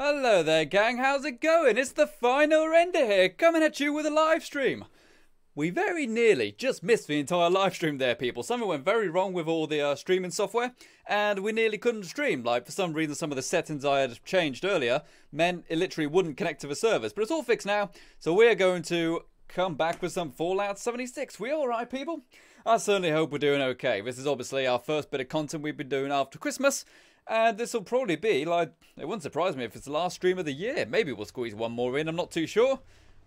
Hello there, gang. How's it going? It's the final render here, coming at you with a live stream. We very nearly just missed the entire live stream there, people. Something went very wrong with all the streaming software, and we nearly couldn't stream. Like, for some reason, some of the settings I had changed earlier meant it literally wouldn't connect to the servers. But it's all fixed now, so we're going to come back with some Fallout 76. We all right, people? I certainly hope we're doing okay. This is obviously our first bit of content we've been doing after Christmas. And this will probably be, like, it wouldn't surprise me if it's the last stream of the year. Maybe we'll squeeze one more in, I'm not too sure.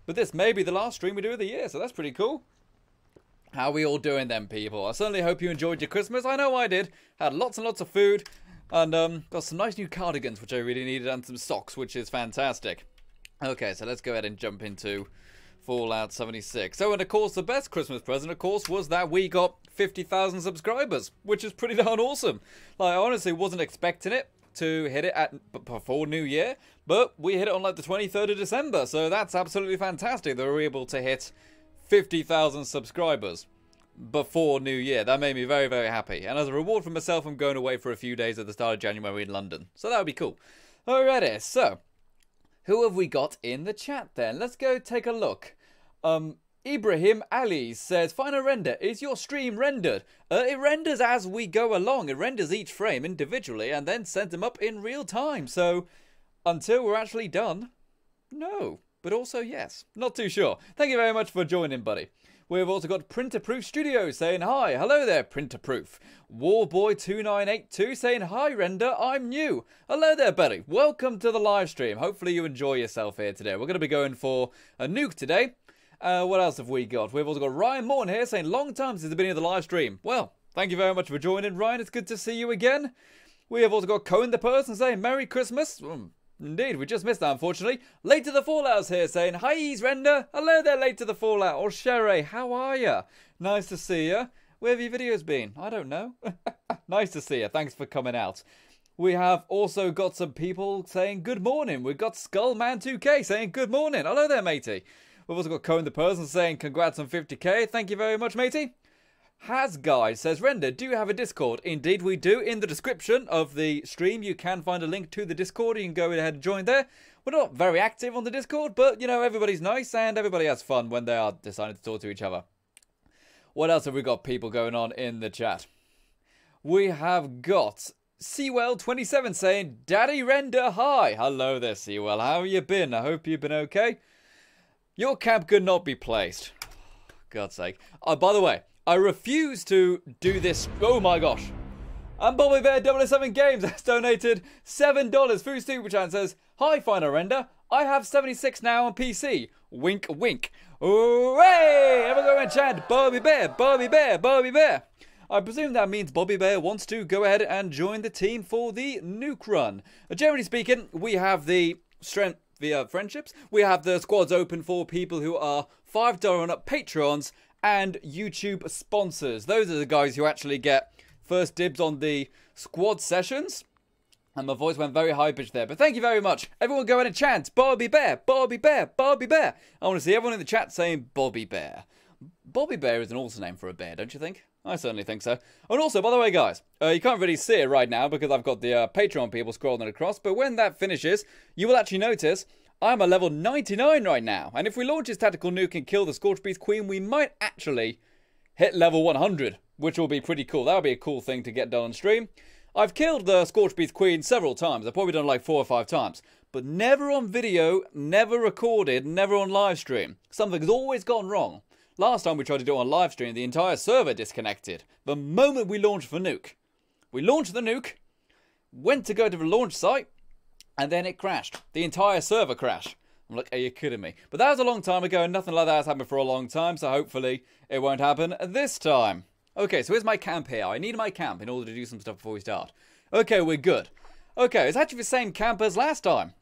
But this may be the last stream we do of the year, so that's pretty cool. How are we all doing then, people? I certainly hope you enjoyed your Christmas. I know I did. Had lots and lots of food. And got some nice new cardigans, which I really needed, and some socks, which is fantastic. Okay, so let's go ahead and jump into Fallout 76. So, and of course, the best Christmas present, of course, was that we got 50,000 subscribers, which is pretty darn awesome. Like, I honestly wasn't expecting it to hit it before New Year, but we hit it on like the 23rd of December, so that's absolutely fantastic that we were able to hit 50,000 subscribers before New Year. That made me very, very happy. And as a reward for myself, I'm going away for a few days at the start of January in London, so that would be cool. Alrighty, so who have we got in the chat then? Let's go take a look. Ibrahim Ali says, Final render, is your stream rendered? It renders as we go along. It renders each frame individually and then sends them up in real time. So, until we're actually done, no. But also, yes. Not too sure. Thank you very much for joining, buddy. We've also got Printerproof Studios saying hi. Hello there, Printerproof. Warboy2982 saying hi, Render. I'm new. Hello there, buddy. Welcome to the live stream. Hopefully you enjoy yourself here today. We're going to be going for a nuke today. What else have we got? We've also got Ryan Morn here saying long time since the beginning of the live stream. Well, thank you very much for joining, Ryan. It's good to see you again. We have also got Cohen the person saying Merry Christmas. Indeed, we just missed that, unfortunately. Late to the Fallout's here saying, hi, Render. Hello there, Late to the Fallout. Or Sherry, how are you? Nice to see you. Where have your videos been? I don't know. Nice to see you. Thanks for coming out. We have also got some people saying good morning. We've got Skullman2K saying good morning. Hello there, matey. We've also got Cohen the person saying congrats on 50k. Thank you very much, matey. HasGuy says, Render, do you have a Discord? Indeed we do. In the description of the stream, you can find a link to the Discord. You can go ahead and join there. We're not very active on the Discord, but, you know, everybody's nice and everybody has fun when they are deciding to talk to each other. What else have we got people going on in the chat? We have got Sewell27 saying, Daddy Render, hi. Hello there, Sewell. How have you been? I hope you've been okay. Your camp could not be placed. God's sake. By the way, I refuse to do this. Oh my gosh. And Bobby Bear 007 Games has donated $7 through Super Chat and says, hi, Final Render. I have 76 now on PC. Wink, wink. Hooray! Everyone go and chant, Bobby Bear, Bobby Bear, Bobby Bear. I presume that means Bobby Bear wants to go ahead and join the team for the nuke run. Generally speaking, we have the strength via friendships. We have the squads open for people who are $5 and up Patrons and YouTube sponsors. Those are the guys who actually get first dibs on the squad sessions. And my voice went very high pitched there, but thank you very much. Everyone go ahead and chant, Bobby Bear, Bobby Bear, Bobby Bear. I want to see everyone in the chat saying Bobby Bear. Bobby Bear is an awesome name for a bear, don't you think? I certainly think so. And also, by the way, guys, you can't really see it right now because I've got the Patreon people scrolling across, but when that finishes, you will actually notice I'm a level 99 right now. And if we launch this tactical nuke and kill the Scorchbeast Queen, we might actually hit level 100, which will be pretty cool. That would be a cool thing to get done on stream. I've killed the Scorchbeast Queen several times. I've probably done like 4 or 5 times. But never on video, never recorded, never on live stream. Something's always gone wrong. Last time we tried to do it on live stream, the entire server disconnected. The moment we launched the nuke. We launched the nuke, went to go to the launch site, and then it crashed. The entire server crashed. I'm like, are you kidding me? But that was a long time ago, and nothing like that has happened for a long time, so hopefully it won't happen this time. Okay, so here's my camp here. I need my camp in order to do some stuff before we start. Okay, we're good. Okay, it's actually the same camp as last time,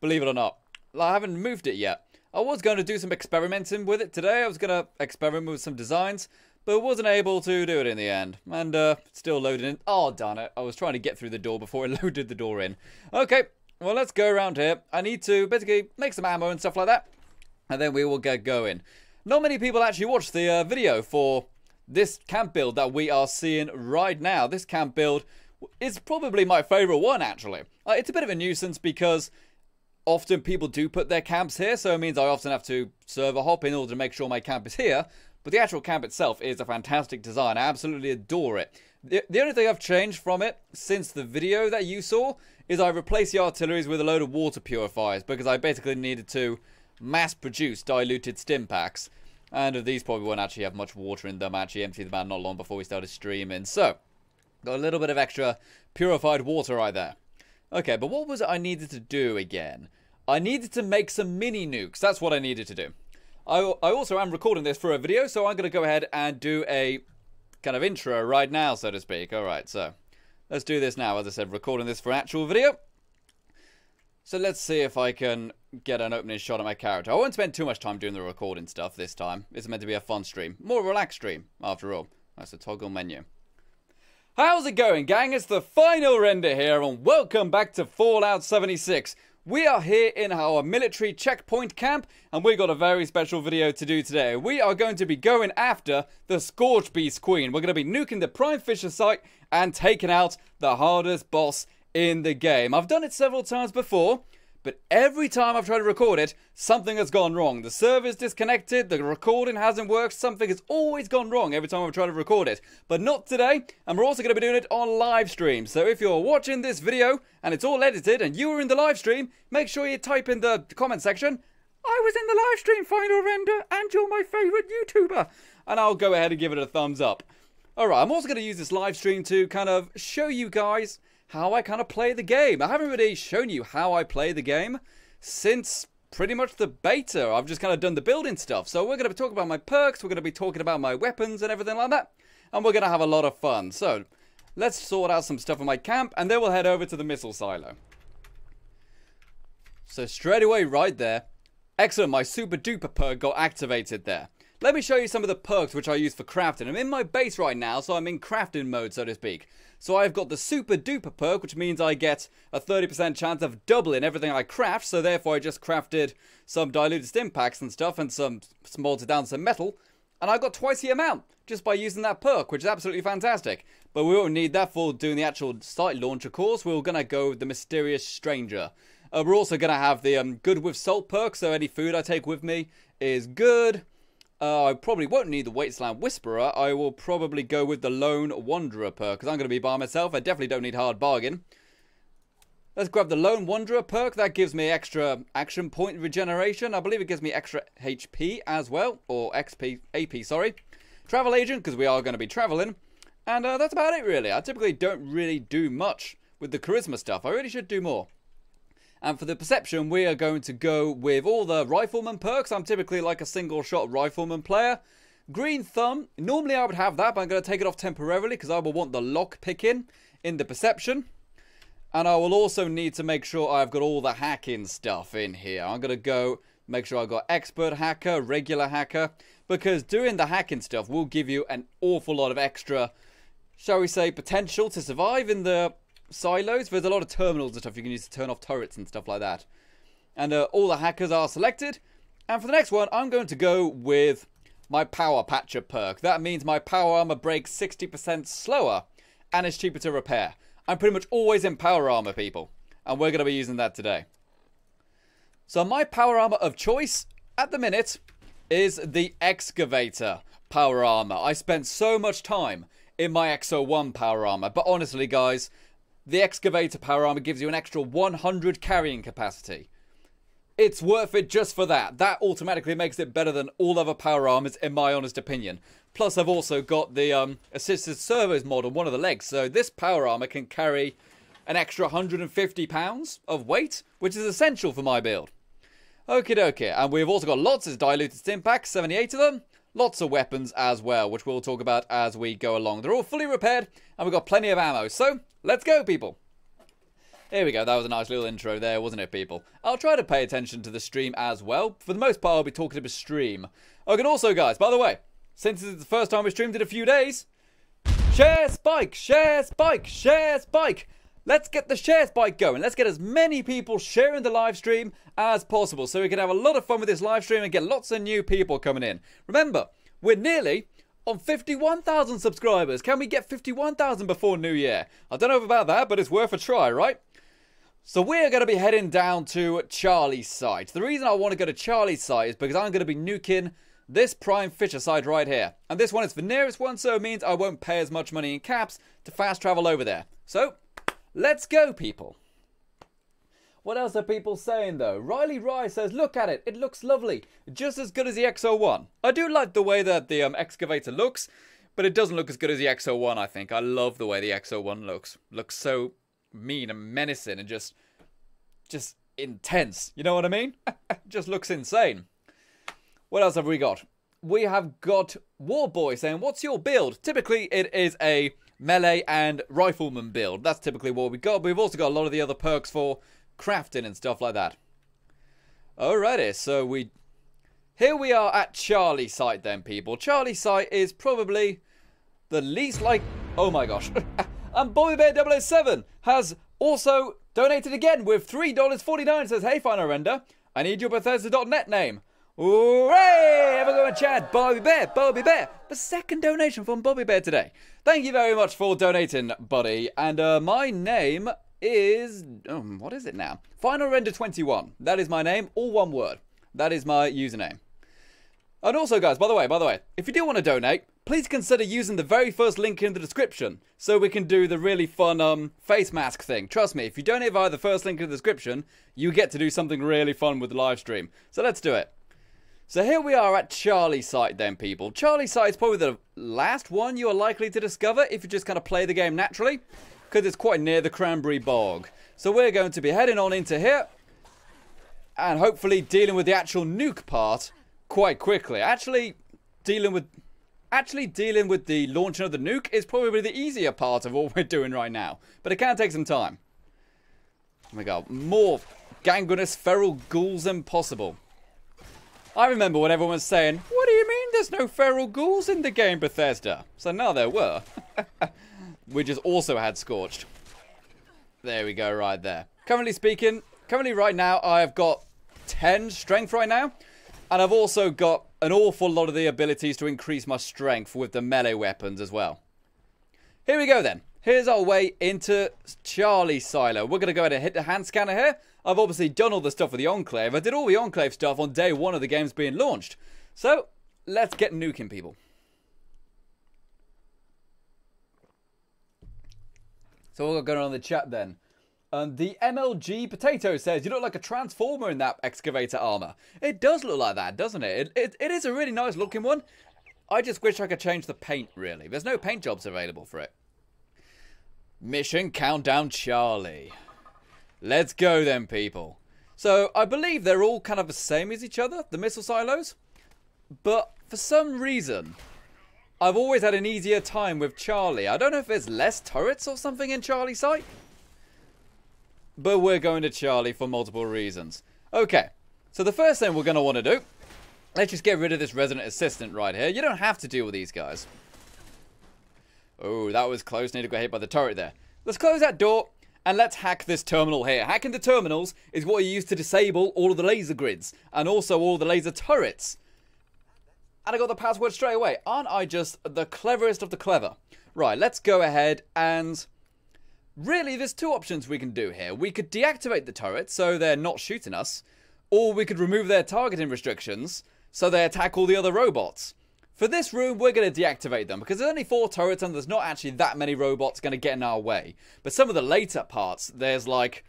believe it or not. I haven't moved it yet. I was going to do some experimenting with it today. I was going to experiment with some designs, but wasn't able to do it in the end. And still loading in. Oh, darn it. I was trying to get through the door before it loaded the door in. Okay, well, let's go around here. I need to basically make some ammo and stuff like that, and then we will get going. Not many people actually watched the video for this camp build that we are seeing right now. This camp build is probably my favourite one, actually. It's a bit of a nuisance because often people do put their camps here, so it means I often have to server hop in order to make sure my camp is here. But the actual camp itself is a fantastic design. I absolutely adore it. The only thing I've changed from it since the video that you saw is I replaced the artilleries with a load of water purifiers because I basically needed to mass produce diluted stim packs. And these probably won't actually have much water in them. I actually emptied them out not long before we started streaming. So, got a little bit of extra purified water right there. Okay, but what was it I needed to do again? I needed to make some mini nukes. That's what I needed to do. I also am recording this for a video, so I'm going to go ahead and do a kind of intro right now, so to speak. Alright, so let's do this now. As I said, recording this for an actual video. So let's see if I can get an opening shot of my character. I won't spend too much time doing the recording stuff this time. It's meant to be a fun stream. More relaxed stream, after all. That's the toggle menu. How's it going, gang? It's the final render here, and welcome back to Fallout 76. We are here in our military checkpoint camp, and we got a very special video to do today. We are going to be going after the Scorch Beast Queen. We're going to be nuking the Prime Fissure site and taking out the hardest boss in the game. I've done it several times before, but every time I've tried to record it, something has gone wrong. The server's disconnected, the recording hasn't worked, something has always gone wrong every time I've tried to record it. But not today, and we're also going to be doing it on live stream. So if you're watching this video, and it's all edited, and you were in the live stream, make sure you type in the comment section, I was in the live stream final render, and you're my favourite YouTuber. And I'll go ahead and give it a thumbs up. Alright, I'm also going to use this live stream to kind of show you guys how I kind of play the game. I haven't really shown you how I play the game since pretty much the beta. I've just kind of done the building stuff. So we're going to be talking about my perks, we're going to be talking about my weapons and everything like that. And we're going to have a lot of fun. So let's sort out some stuff in my camp and then we'll head over to the missile silo. So straight away right there. Excellent, my super duper perk got activated there. Let me show you some of the perks which I use for crafting. I'm in my base right now, so I'm in crafting mode, so to speak. So I've got the super duper perk, which means I get a 30% chance of doubling everything I craft. So therefore I just crafted some diluted stim packs and stuff and some smelted down some metal. And I got twice the amount just by using that perk, which is absolutely fantastic. But we won't need that for doing the actual site launch, of course. We're going to go with the mysterious stranger. We're also going to have the good with salt perk, so any food I take with me is good. I probably won't need the Wasteland Whisperer. I will probably go with the Lone Wanderer perk, because I'm going to be by myself. I definitely don't need Hard Bargain. Let's grab the Lone Wanderer perk. That gives me extra action point regeneration. I believe it gives me extra HP as well. Or XP, AP, sorry. Travel Agent, because we are going to be traveling. And that's about it, really. I typically don't really do much with the Charisma stuff. I really should do more. And for the Perception, we are going to go with all the Rifleman perks. I'm typically like a single-shot Rifleman player. Green Thumb, normally I would have that, but I'm going to take it off temporarily because I will want the lock picking in the Perception. And I will also need to make sure I've got all the hacking stuff in here. I'm going to go make sure I've got Expert Hacker, Regular Hacker, because doing the hacking stuff will give you an awful lot of extra, shall we say, potential to survive in the silos. There's a lot of terminals and stuff you can use to turn off turrets and stuff like that. And all the hackers are selected. And for the next one, I'm going to go with my Power Patcher perk. That means my power armor breaks 60% slower and it's cheaper to repair. I'm pretty much always in power armor, people. And we're going to be using that today. So my power armor of choice at the minute is the Excavator power armor. I spent so much time in my XO1 power armor. But honestly, guys, the Excavator power armor gives you an extra 100 carrying capacity. It's worth it just for that. That automatically makes it better than all other power armors, in my honest opinion. Plus, I've also got the assisted servos mod on one of the legs. So this power armor can carry an extra 150 pounds of weight, which is essential for my build. Okie dokie. And we've also got lots of diluted stim packs, 78 of them. Lots of weapons as well, which we'll talk about as we go along. They're all fully repaired, and we've got plenty of ammo. So, let's go, people. Here we go. That was a nice little intro there, wasn't it, people? I'll try to pay attention to the stream as well. For the most part, I'll be talking to the stream. Okay, and also, guys, by the way, since it's the first time we streamed in a few days, share spike, share spike, share spike. Let's get the share spike going. Let's get as many people sharing the live stream as possible so we can have a lot of fun with this live stream and get lots of new people coming in. Remember, we're nearly on 51,000 subscribers. Can we get 51,000 before New Year? I don't know about that, but it's worth a try, right? So we're going to be heading down to Charlie's site. The reason I want to go to Charlie's site is because I'm going to be nuking this prime Fissure site right here. And this one is the nearest one, so it means I won't pay as much money in caps to fast travel over there. So, let's go, people. What else are people saying, though? Riley Rye says, look at it. It looks lovely. Just as good as the X01. I do like the way that the excavator looks, but it doesn't look as good as the X01, I think. I love the way the X01 looks. Looks so mean and menacing and just intense. You know what I mean? Just looks insane. What else have we got? We have got Warboy saying, what's your build? Typically, it is a melee and rifleman build. That's typically what we got. But we've also got a lot of the other perks for crafting and stuff like that. Alrighty, so here we are at Charlie's site then, people. Charlie's site is probably the least like... Oh my gosh. And BobbyBear007 has also donated again with $3.49. Says, hey, Final Render, I need your Bethesda.net name. Hooray! Have a good one, Chad. Bobby Bear. The second donation from Bobby Bear today. Thank you very much for donating, buddy. And my name is... what is it now? Final Render 21. That is my name. All one word. That is my username. And also, guys, by the way, if you do want to donate, please consider using the very first link in the description so we can do the really fun face mask thing. Trust me, if you donate via the first link in the description, you get to do something really fun with the live stream. So let's do it. So here we are at Charlie's site then, people. Charlie's site is probably the last one you are likely to discover if you just kind of play the game naturally, because it's quite near the Cranberry Bog. So we're going to be heading on into here and hopefully dealing with the actual nuke part quite quickly. Actually dealing with the launching of the nuke is probably the easier part of what we're doing right now. But it can take some time. Oh my god, more gangrenous feral ghouls than possible. I remember when everyone was saying, what do you mean there's no feral ghouls in the game, Bethesda? So now there were. We just also had Scorched. There we go, right there. Currently right now, I have got 10 strength right now. And I've also got an awful lot of the abilities to increase my strength with the melee weapons as well. Here we go then. Here's our way into Charlie's silo. We're going to go ahead and hit the hand scanner here. I've obviously done all the stuff with the Enclave. I did all the Enclave stuff on day one of the games being launched. So, let's get nuking, people. So what we're going on in the chat then. The MLG Potato says, you look like a transformer in that excavator armor. It does look like that, doesn't it? It is a really nice looking one. I just wish I could change the paint, really. There's no paint jobs available for it. Mission Countdown Charlie. Let's go then, people. So, I believe they're all kind of the same as each other, the missile silos. But, for some reason, I've always had an easier time with Charlie. I don't know if there's less turrets or something in Charlie's site. But we're going to Charlie for multiple reasons. Okay, so the first thing we're going to want to do, let's just get rid of this resident assistant right here. You don't have to deal with these guys. Oh, that was close. Need to get hit by the turret there. Let's close that door and let's hack this terminal here. Hacking the terminals is what you use to disable all of the laser grids and also all the laser turrets. And I got the password straight away. Aren't I just the cleverest of the clever? Right, let's go ahead and... Really, there's two options we can do here. We could deactivate the turrets so they're not shooting us, or we could remove their targeting restrictions so they attack all the other robots. For this room, we're going to deactivate them because there's only 4 turrets and there's not actually that many robots going to get in our way. But some of the later parts, there's like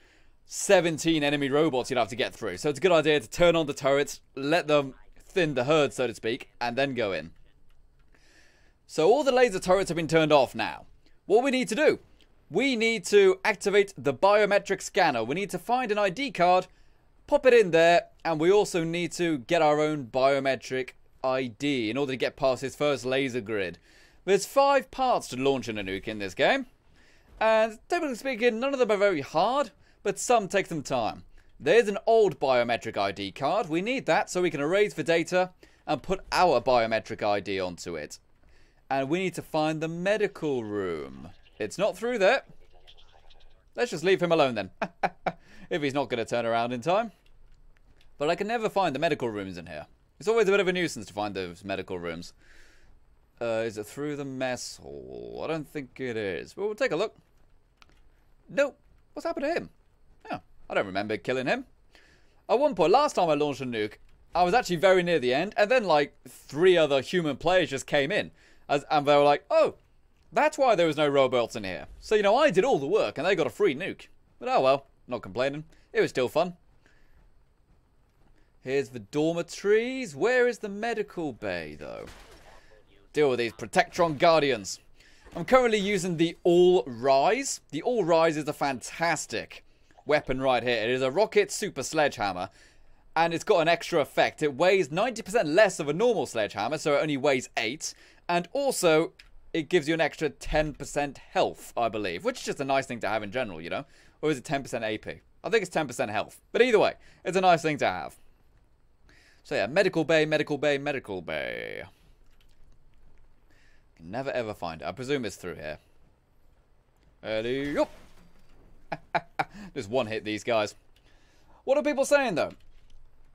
17 enemy robots you'd have to get through. So it's a good idea to turn on the turrets, let them thin the herd, so to speak, and then go in. So all the laser turrets have been turned off now. What we need to do? We need to activate the biometric scanner. We need to find an ID card, pop it in there, and we also need to get our own biometric ID in order to get past his first laser grid. There's 5 parts to launching a nuke in this game, and typically speaking, none of them are very hard, but some take some time. There's an old biometric ID card. We need that so we can erase the data and put our biometric ID onto it. And we need to find the medical room. It's not through there. Let's just leave him alone then. If he's not going to turn around in time. But I can never find the medical rooms in here. It's always a bit of a nuisance to find those medical rooms. Is it through the mess hall? I don't think it is. But we'll take a look. Nope. What's happened to him? Oh, I don't remember killing him. At one point, last time I launched a nuke, I was actually very near the end, and then like 3 other human players just came in. And they were like, oh, that's why there was no robots in here. So, you know, I did all the work, and they got a free nuke. But oh well, not complaining. It was still fun. Here's the dormitories. Where is the medical bay, though? Deal with these Protectron Guardians. I'm currently using the All Rise. The All Rise is a fantastic weapon right here. It is a rocket super sledgehammer. And it's got an extra effect. It weighs 90% less of a normal sledgehammer, so it only weighs 8. And also, it gives you an extra 10% health, I believe. Which is just a nice thing to have in general, you know? Or is it 10% AP? I think it's 10% health. But either way, it's a nice thing to have. So yeah, medical bay, medical bay, medical bay. Can never ever find it. I presume it's through here. Ready, up. Just one hit these guys. What are people saying though?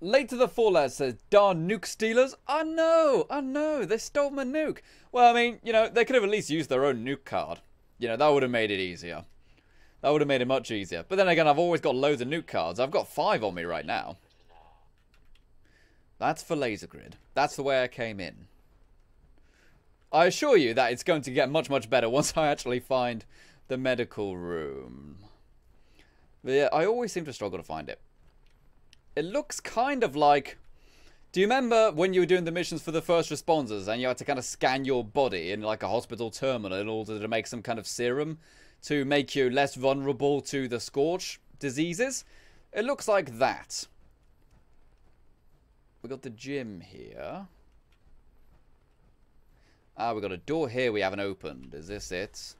Late to the Fallout says, darn nuke stealers. I know, they stole my nuke. Well, I mean, you know, they could have at least used their own nuke card. You know, that would have made it easier. That would have made it much easier. But then again, I've always got loads of nuke cards. I've got 5 on me right now. That's for laser grid. That's the way I came in. I assure you that it's going to get much, much better once I actually find the medical room. But yeah, I always seem to struggle to find it. It looks kind of like... Do you remember when you were doing the missions for the first responders and you had to kind of scan your body in like a hospital terminal in order to make some kind of serum to make you less vulnerable to the scorch diseases? It looks like that. We got the gym here. Ah, we got a door here we haven't opened. Is this it?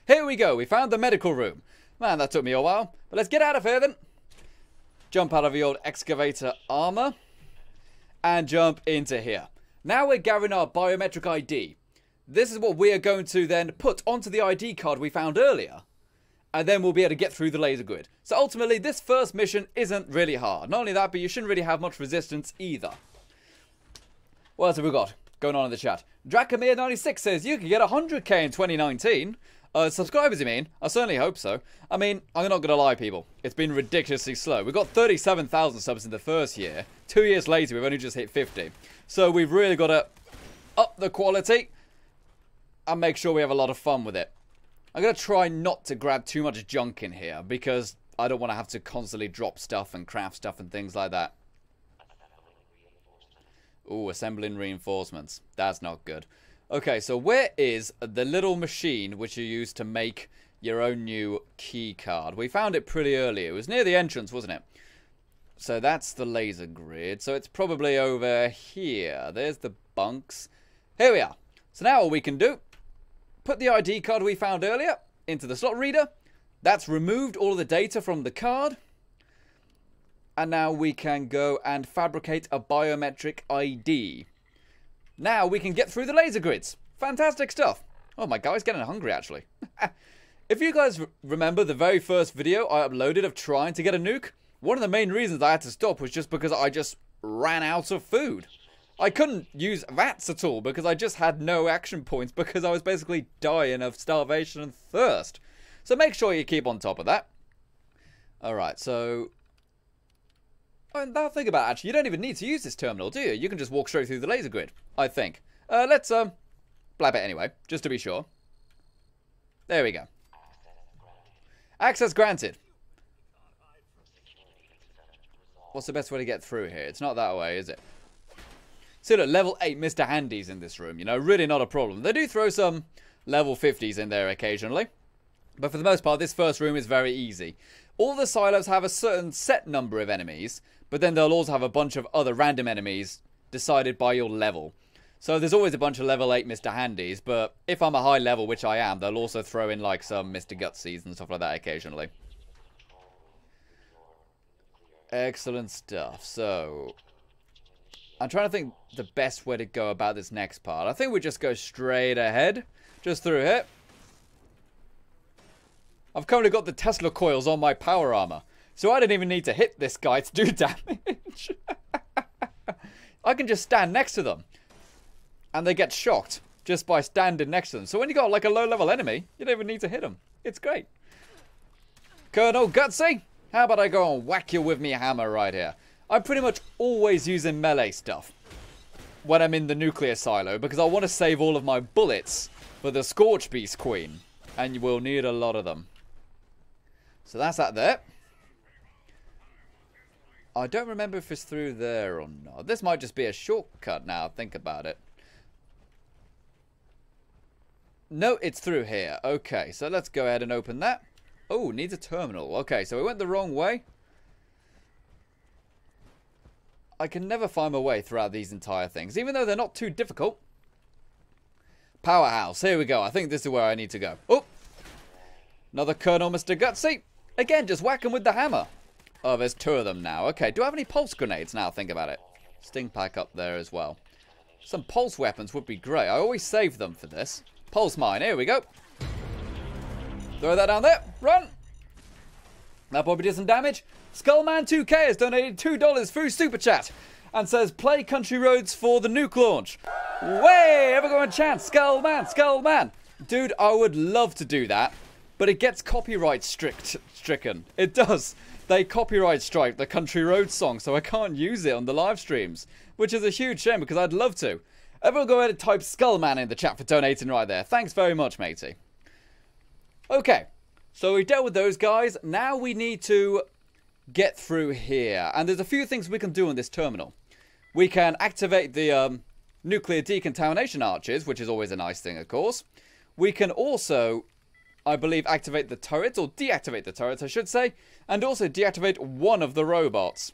Here we go. We found the medical room. Man, that took me a while. But let's get out of here then. Jump out of the old excavator armor. And jump into here. Now we're gathering our biometric ID. This is what we are going to then put onto the ID card we found earlier. And then we'll be able to get through the laser grid. So ultimately, this first mission isn't really hard. Not only that, but you shouldn't really have much resistance either. What else have we got going on in the chat? Takamei96 says, you can get 100k in 2019. Subscribers, you mean? I certainly hope so. I mean, I'm not going to lie, people. It's been ridiculously slow. We got 37,000 subs in the first year. 2 years later, we've only just hit 50. So we've really got to up the quality and make sure we have a lot of fun with it. I'm going to try not to grab too much junk in here because I don't want to have to constantly drop stuff and craft stuff and things like that. Ooh, assembling reinforcements. That's not good. Okay, so where is the little machine which you use to make your own new key card? We found it pretty early. It was near the entrance, wasn't it? So that's the laser grid. So it's probably over here. There's the bunks. Here we are. So now all we can do, put the ID card we found earlier into the slot reader. That's removed all of the data from the card. And now we can go and fabricate a biometric ID. Now we can get through the laser grids. Fantastic stuff. Oh, my guy's getting hungry, actually. If you guys remember the very first video I uploaded of trying to get a nuke, one of the main reasons I had to stop was just because I just ran out of food. I couldn't use VATS at all because I just had no action points because I was basically dying of starvation and thirst. So make sure you keep on top of that. Alright, so... And now think about it, actually, you don't even need to use this terminal, do you? You can just walk straight through the laser grid, I think. Let's, blab it anyway, just to be sure. There we go. Access granted. What's the best way to get through here? It's not that way, is it? So look, level 8 Mr. Handies in this room, you know, really not a problem. They do throw some level 50s in there occasionally. But for the most part, this first room is very easy. All the silos have a certain set number of enemies, but then they'll also have a bunch of other random enemies decided by your level. So there's always a bunch of level 8 Mr. Handies, but if I'm a high level, which I am, they'll also throw in like some Mr. Gutsies and stuff like that occasionally. Excellent stuff. So, I'm trying to think the best way to go about this next part. I think we just go straight ahead, just through here. I've currently got the Tesla coils on my power armor, so I didn't even need to hit this guy to do damage. I can just stand next to them, and they get shocked just by standing next to them. So when you got like a low-level enemy, you don't even need to hit them. It's great. Colonel Gutsy, How about I go and whack you with me hammer right here? I'm pretty much always using melee stuff when I'm in the nuclear silo, because I want to save all of my bullets for the Scorch Beast Queen. And you will need a lot of them. So that's that there. I don't remember if it's through there or not. This might just be a shortcut now, think about it. No, it's through here. Okay, so let's go ahead and open that. Oh, needs a terminal. Okay, so we went the wrong way. I can never find my way throughout these entire things, even though they're not too difficult. Powerhouse. Here we go. I think this is where I need to go. Oh! Another Colonel Mr. Gutsy. Again, just whack him with the hammer. Oh, there's 2 of them now. Okay, do I have any pulse grenades now? Think about it. Sting pack up there as well. Some pulse weapons would be great. I always save them for this. Pulse mine. Here we go. Throw that down there. Run. That probably did some damage. Skullman2K has donated $2 through Super Chat and says, play Country Roads for the nuke launch. Way! Everyone chant, Skullman, Skullman. Dude, I would love to do that, but it gets copyright stricken. It does. They copyright strike the Country Roads song, so I can't use it on the live streams, which is a huge shame because I'd love to. Everyone go ahead and type Skullman in the chat for donating right there. Thanks very much, matey. Okay, so we dealt with those guys. Now we need to get through here, and there's a few things we can do on this terminal. We can activate the nuclear decontamination arches, which is always a nice thing, of course. We can also, I believe, activate the turrets, or deactivate the turrets, I should say, and also deactivate one of the robots.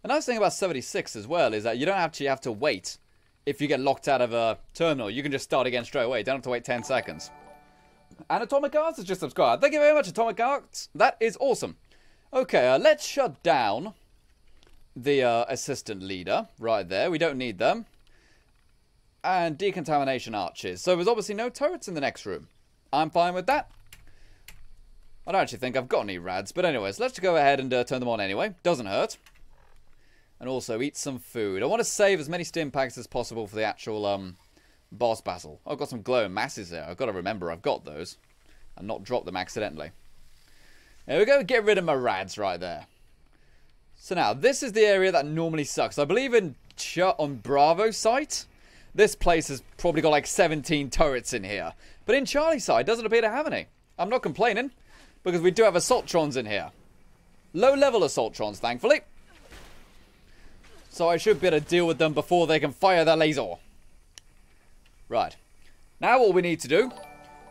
A nice thing about 76 as well is that you don't actually have to wait if you get locked out of a terminal. You can just start again straight away. You don't have to wait 10 seconds. And Atomic Arts has just subscribed. Thank you very much, Atomic Arts. That is awesome. Okay, let's shut down the assistant leader right there. We don't need them. And decontamination arches. So there's obviously no turrets in the next room. I'm fine with that. I don't actually think I've got any rads. But anyways, let's go ahead and turn them on anyway. Doesn't hurt. And also eat some food. I want to save as many stim packs as possible for the actual boss battle. I've got some glowing masses there. I've got to remember I've got those. And not drop them accidentally. There we go. Get rid of my rads right there. So now, this is the area that normally sucks. I believe on Bravo site, this place has probably got like 17 turrets in here. But in Charlie side, doesn't appear to have any. I'm not complaining, because we do have Assaultrons in here. Low-level Assaultrons, thankfully. So I should be able to deal with them before they can fire their laser. Right. Now all we need to do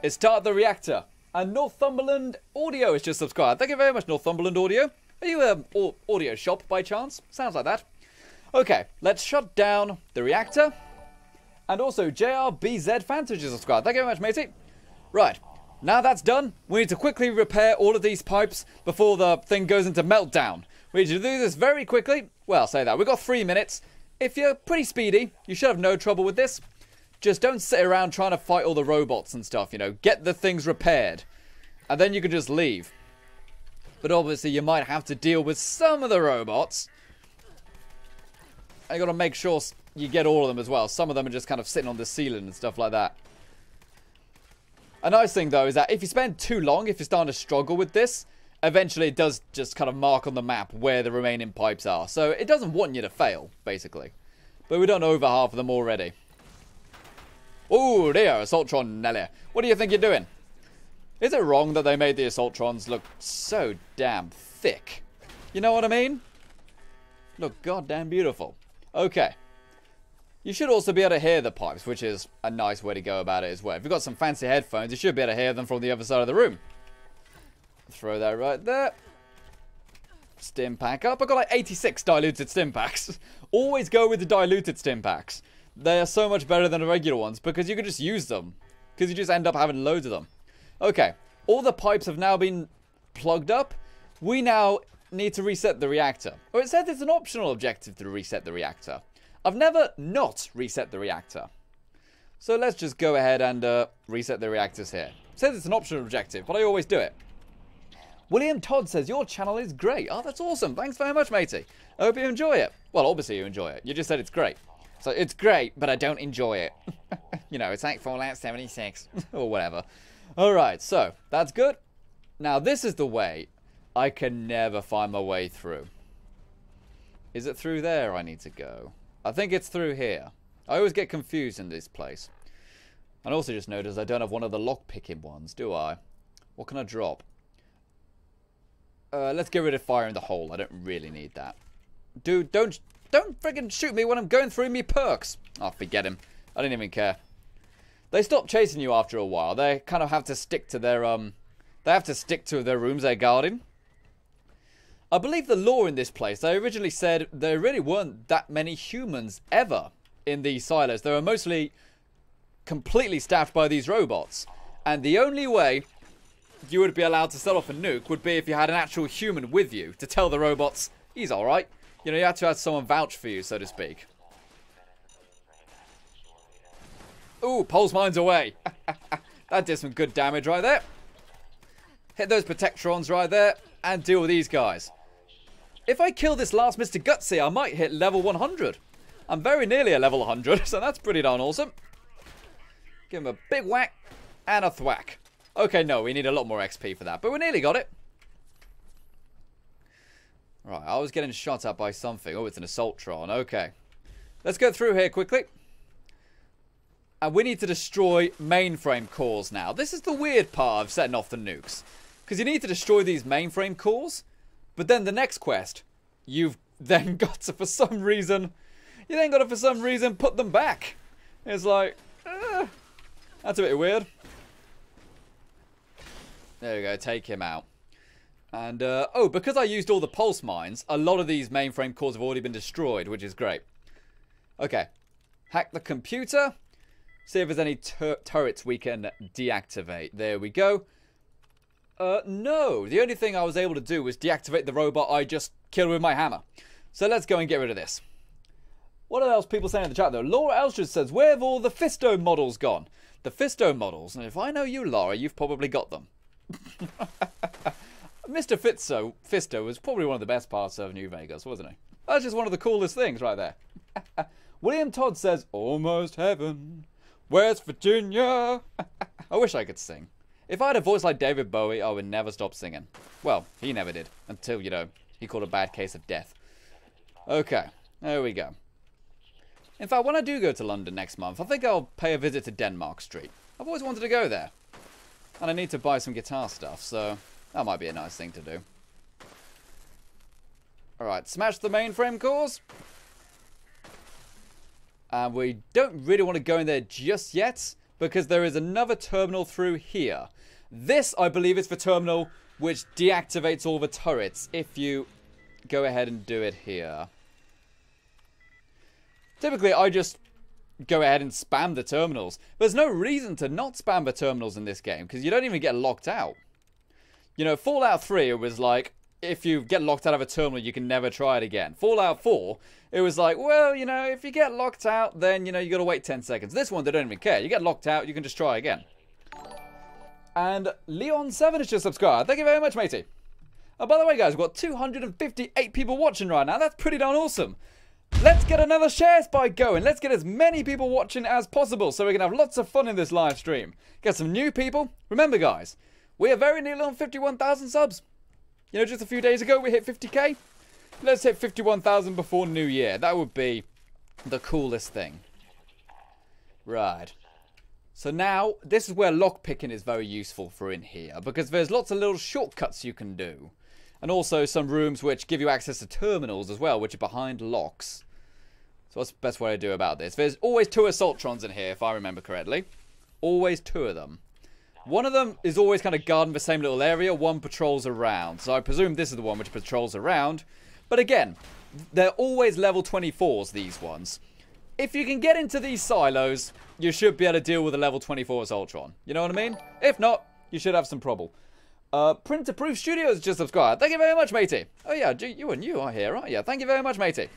is start the reactor. And Northumberland Audio has just subscribed. Thank you very much, Northumberland Audio. Are you an audio shop by chance? Sounds like that. Okay, let's shut down the reactor. And also, JRBZ Fantage has subscribed. Thank you very much, matey. Right, now that's done, we need to quickly repair all of these pipes before the thing goes into meltdown. We need to do this very quickly. Well, say that. We've got 3 minutes. If you're pretty speedy, you should have no trouble with this. Just don't sit around trying to fight all the robots and stuff, you know. Get the things repaired. And then you can just leave. But obviously you might have to deal with some of the robots. And you got to make sure you get all of them as well. Some of them are just kind of sitting on the ceiling and stuff like that. A nice thing though is that if you spend too long, if you're starting to struggle with this, eventually it does just kind of mark on the map where the remaining pipes are. So it doesn't want you to fail, basically. But we've done over half of them already. Oh dear, Assaultron Nelly. What do you think you're doing? Is it wrong that they made the Assaultrons look so damn thick? You know what I mean? Look goddamn beautiful. Okay. You should also be able to hear the pipes, which is a nice way to go about it as well. If you've got some fancy headphones, you should be able to hear them from the other side of the room. Throw that right there. Stim pack up. I've got like 86 diluted stim packs. Always go with the diluted stim packs. They are so much better than the regular ones because you can just use them. Because you just end up having loads of them. Okay. All the pipes have now been plugged up. We now need to reset the reactor. Oh, it said it's an optional objective to reset the reactor. I've never not reset the reactor. So let's just go ahead and reset the reactors here. It says it's an optional objective, but I always do it. William Todd says, your channel is great. Oh, that's awesome. Thanks very much, matey. I hope you enjoy it. Well, obviously you enjoy it. You just said it's great. So it's great, but I don't enjoy it. You know, it's like Fallout 76 or whatever. All right, so that's good. Now, this is the way I can never find my way through. Is it through there I need to go? I think it's through here. I always get confused in this place. And also just noticed I don't have one of the lock-picking ones, do I? What can I drop? Let's get rid of fire in the hole. I don't really need that. Dude, don't friggin' shoot me when I'm going through me perks. Oh, forget him. I don't even care. They stop chasing you after a while. They kind of have to stick to their, they have to stick to their rooms they're guarding. I believe the lore in this place, they originally said there really weren't that many humans ever in these silos. They were mostly completely staffed by these robots. And the only way you would be allowed to set off a nuke would be if you had an actual human with you to tell the robots, he's alright. You know, you had to have someone vouch for you, so to speak. Ooh, pulse mines away. That did some good damage right there. Hit those protectrons right there and deal with these guys. If I kill this last Mr. Gutsy, I might hit level 100. I'm very nearly a level 100, so that's pretty darn awesome. Give him a big whack and a thwack. Okay, no, we need a lot more XP for that, but we nearly got it. Right, I was getting shot at by something. Oh, it's an Assaultron. Okay. Let's go through here quickly. And we need to destroy mainframe cores now. This is the weird part of setting off the nukes. Because you need to destroy these mainframe cores. But then the next quest, you've then got to, for some reason, put them back. It's like, that's a bit weird. There we go, take him out. And, oh, because I used all the pulse mines, a lot of these mainframe cores have already been destroyed, which is great. Okay. Hack the computer. See if there's any turrets we can deactivate. There we go. No. The only thing I was able to do was deactivate the robot I just killed with my hammer. So let's go and get rid of this. What else people saying in the chat, though? Laura Elstrid says, where have all the Fisto models gone? The Fisto models, and if I know you, Laura, you've probably got them. Mr. Fisto was probably one of the best parts of New Vegas, wasn't he? That's just one of the coolest things right there. William Todd says, almost heaven, West Virginia. I wish I could sing. If I had a voice like David Bowie, I would never stop singing. Well, he never did. Until, you know, he caught a bad case of death. Okay, there we go. In fact, when I do go to London next month, I think I'll pay a visit to Denmark Street. I've always wanted to go there. And I need to buy some guitar stuff, so that might be a nice thing to do. Alright, smash the mainframe cores. And we don't really want to go in there just yet, because there is another terminal through here. This, I believe, is the terminal which deactivates all the turrets if you go ahead and do it here. Typically, I just go ahead and spam the terminals. There's no reason to not spam the terminals in this game, because you don't even get locked out. You know, Fallout 3, it was like, if you get locked out of a terminal, you can never try it again. Fallout 4, it was like, well, you know, if you get locked out, then, you know, you gotta wait 10 seconds. This one, they don't even care. You get locked out, you can just try again. And Leon7 has just subscribed. Thank you very much, matey. Oh, by the way, guys, we've got 258 people watching right now. That's pretty darn awesome. Let's get another share spike going. Let's get as many people watching as possible so we can have lots of fun in this live stream. Get some new people. Remember, guys, we are very nearly on 51,000 subs. You know, just a few days ago, we hit 50k. Let's hit 51,000 before New Year. That would be the coolest thing. Right. So now, this is where lockpicking is very useful for in here, because there's lots of little shortcuts you can do. And also some rooms which give you access to terminals as well, which are behind locks. So what's the best way to do about this? There's always 2 Assaultrons in here, if I remember correctly. Always 2 of them. One of them is always kind of guarding the same little area. One patrols around. So I presume this is the one which patrols around. But again, they're always level 24s, these ones. If you can get into these silos, you should be able to deal with a level 24 Assaultron. You know what I mean? If not, you should have some trouble. Printer Proof Studios just subscribed. Thank you very much, matey. Oh yeah, you and you are here, aren't you? Thank you very much, matey.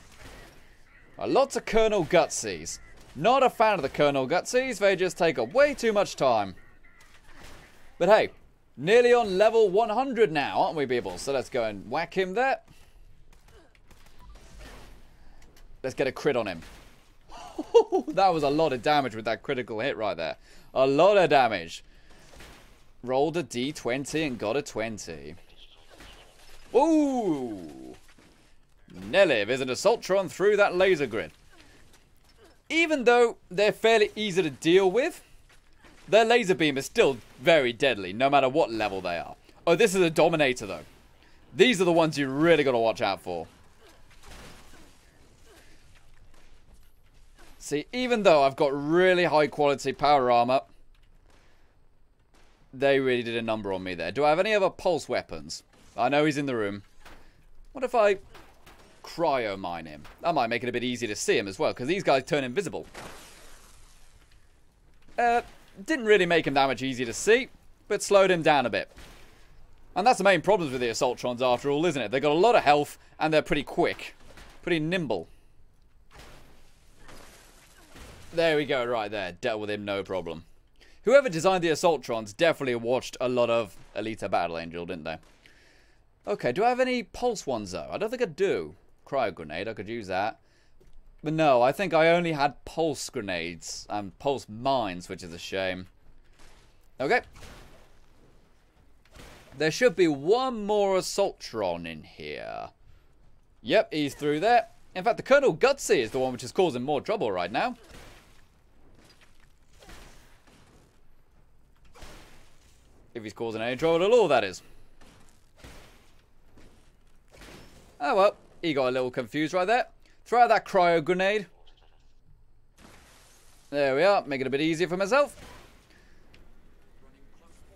Lots of Colonel Gutsies. Not a fan of the Colonel Gutsies. They just take up way too much time. But hey, nearly on level 100 now, aren't we, people? So let's go and whack him there. Let's get a crit on him. That was a lot of damage with that critical hit right there. A lot of damage. Rolled a d20 and got a 20. Ooh! Nelly, there's an Assaultron through that laser grid. Even though they're fairly easy to deal with, their laser beam is still very deadly, no matter what level they are. Oh, this is a Dominator, though. These are the ones you really got to watch out for. See, even though I've got really high quality power armor, they really did a number on me there. Do I have any other pulse weapons? I know he's in the room. What if I cryo mine him? That might make it a bit easier to see him as well, because these guys turn invisible. Didn't really make him that much easier to see, but slowed him down a bit. And that's the main problem with the Assaultrons after all, isn't it? They've got a lot of health, and they're pretty quick. Pretty nimble. There we go, right there. Dealt with him, no problem. Whoever designed the Assaultrons definitely watched a lot of Alita Battle Angel, didn't they? Okay, do I have any pulse ones, though? I don't think I do. Cryo grenade, I could use that. But no, I think I only had pulse grenades and pulse mines, which is a shame. Okay. There should be one more Assaultron in here. Yep, he's through there. In fact, the Colonel Gutsy is the one which is causing more trouble right now. If he's causing any trouble at all, that is. Oh well, he got a little confused right there. Throw out that cryo grenade. There we are, making it a bit easier for myself.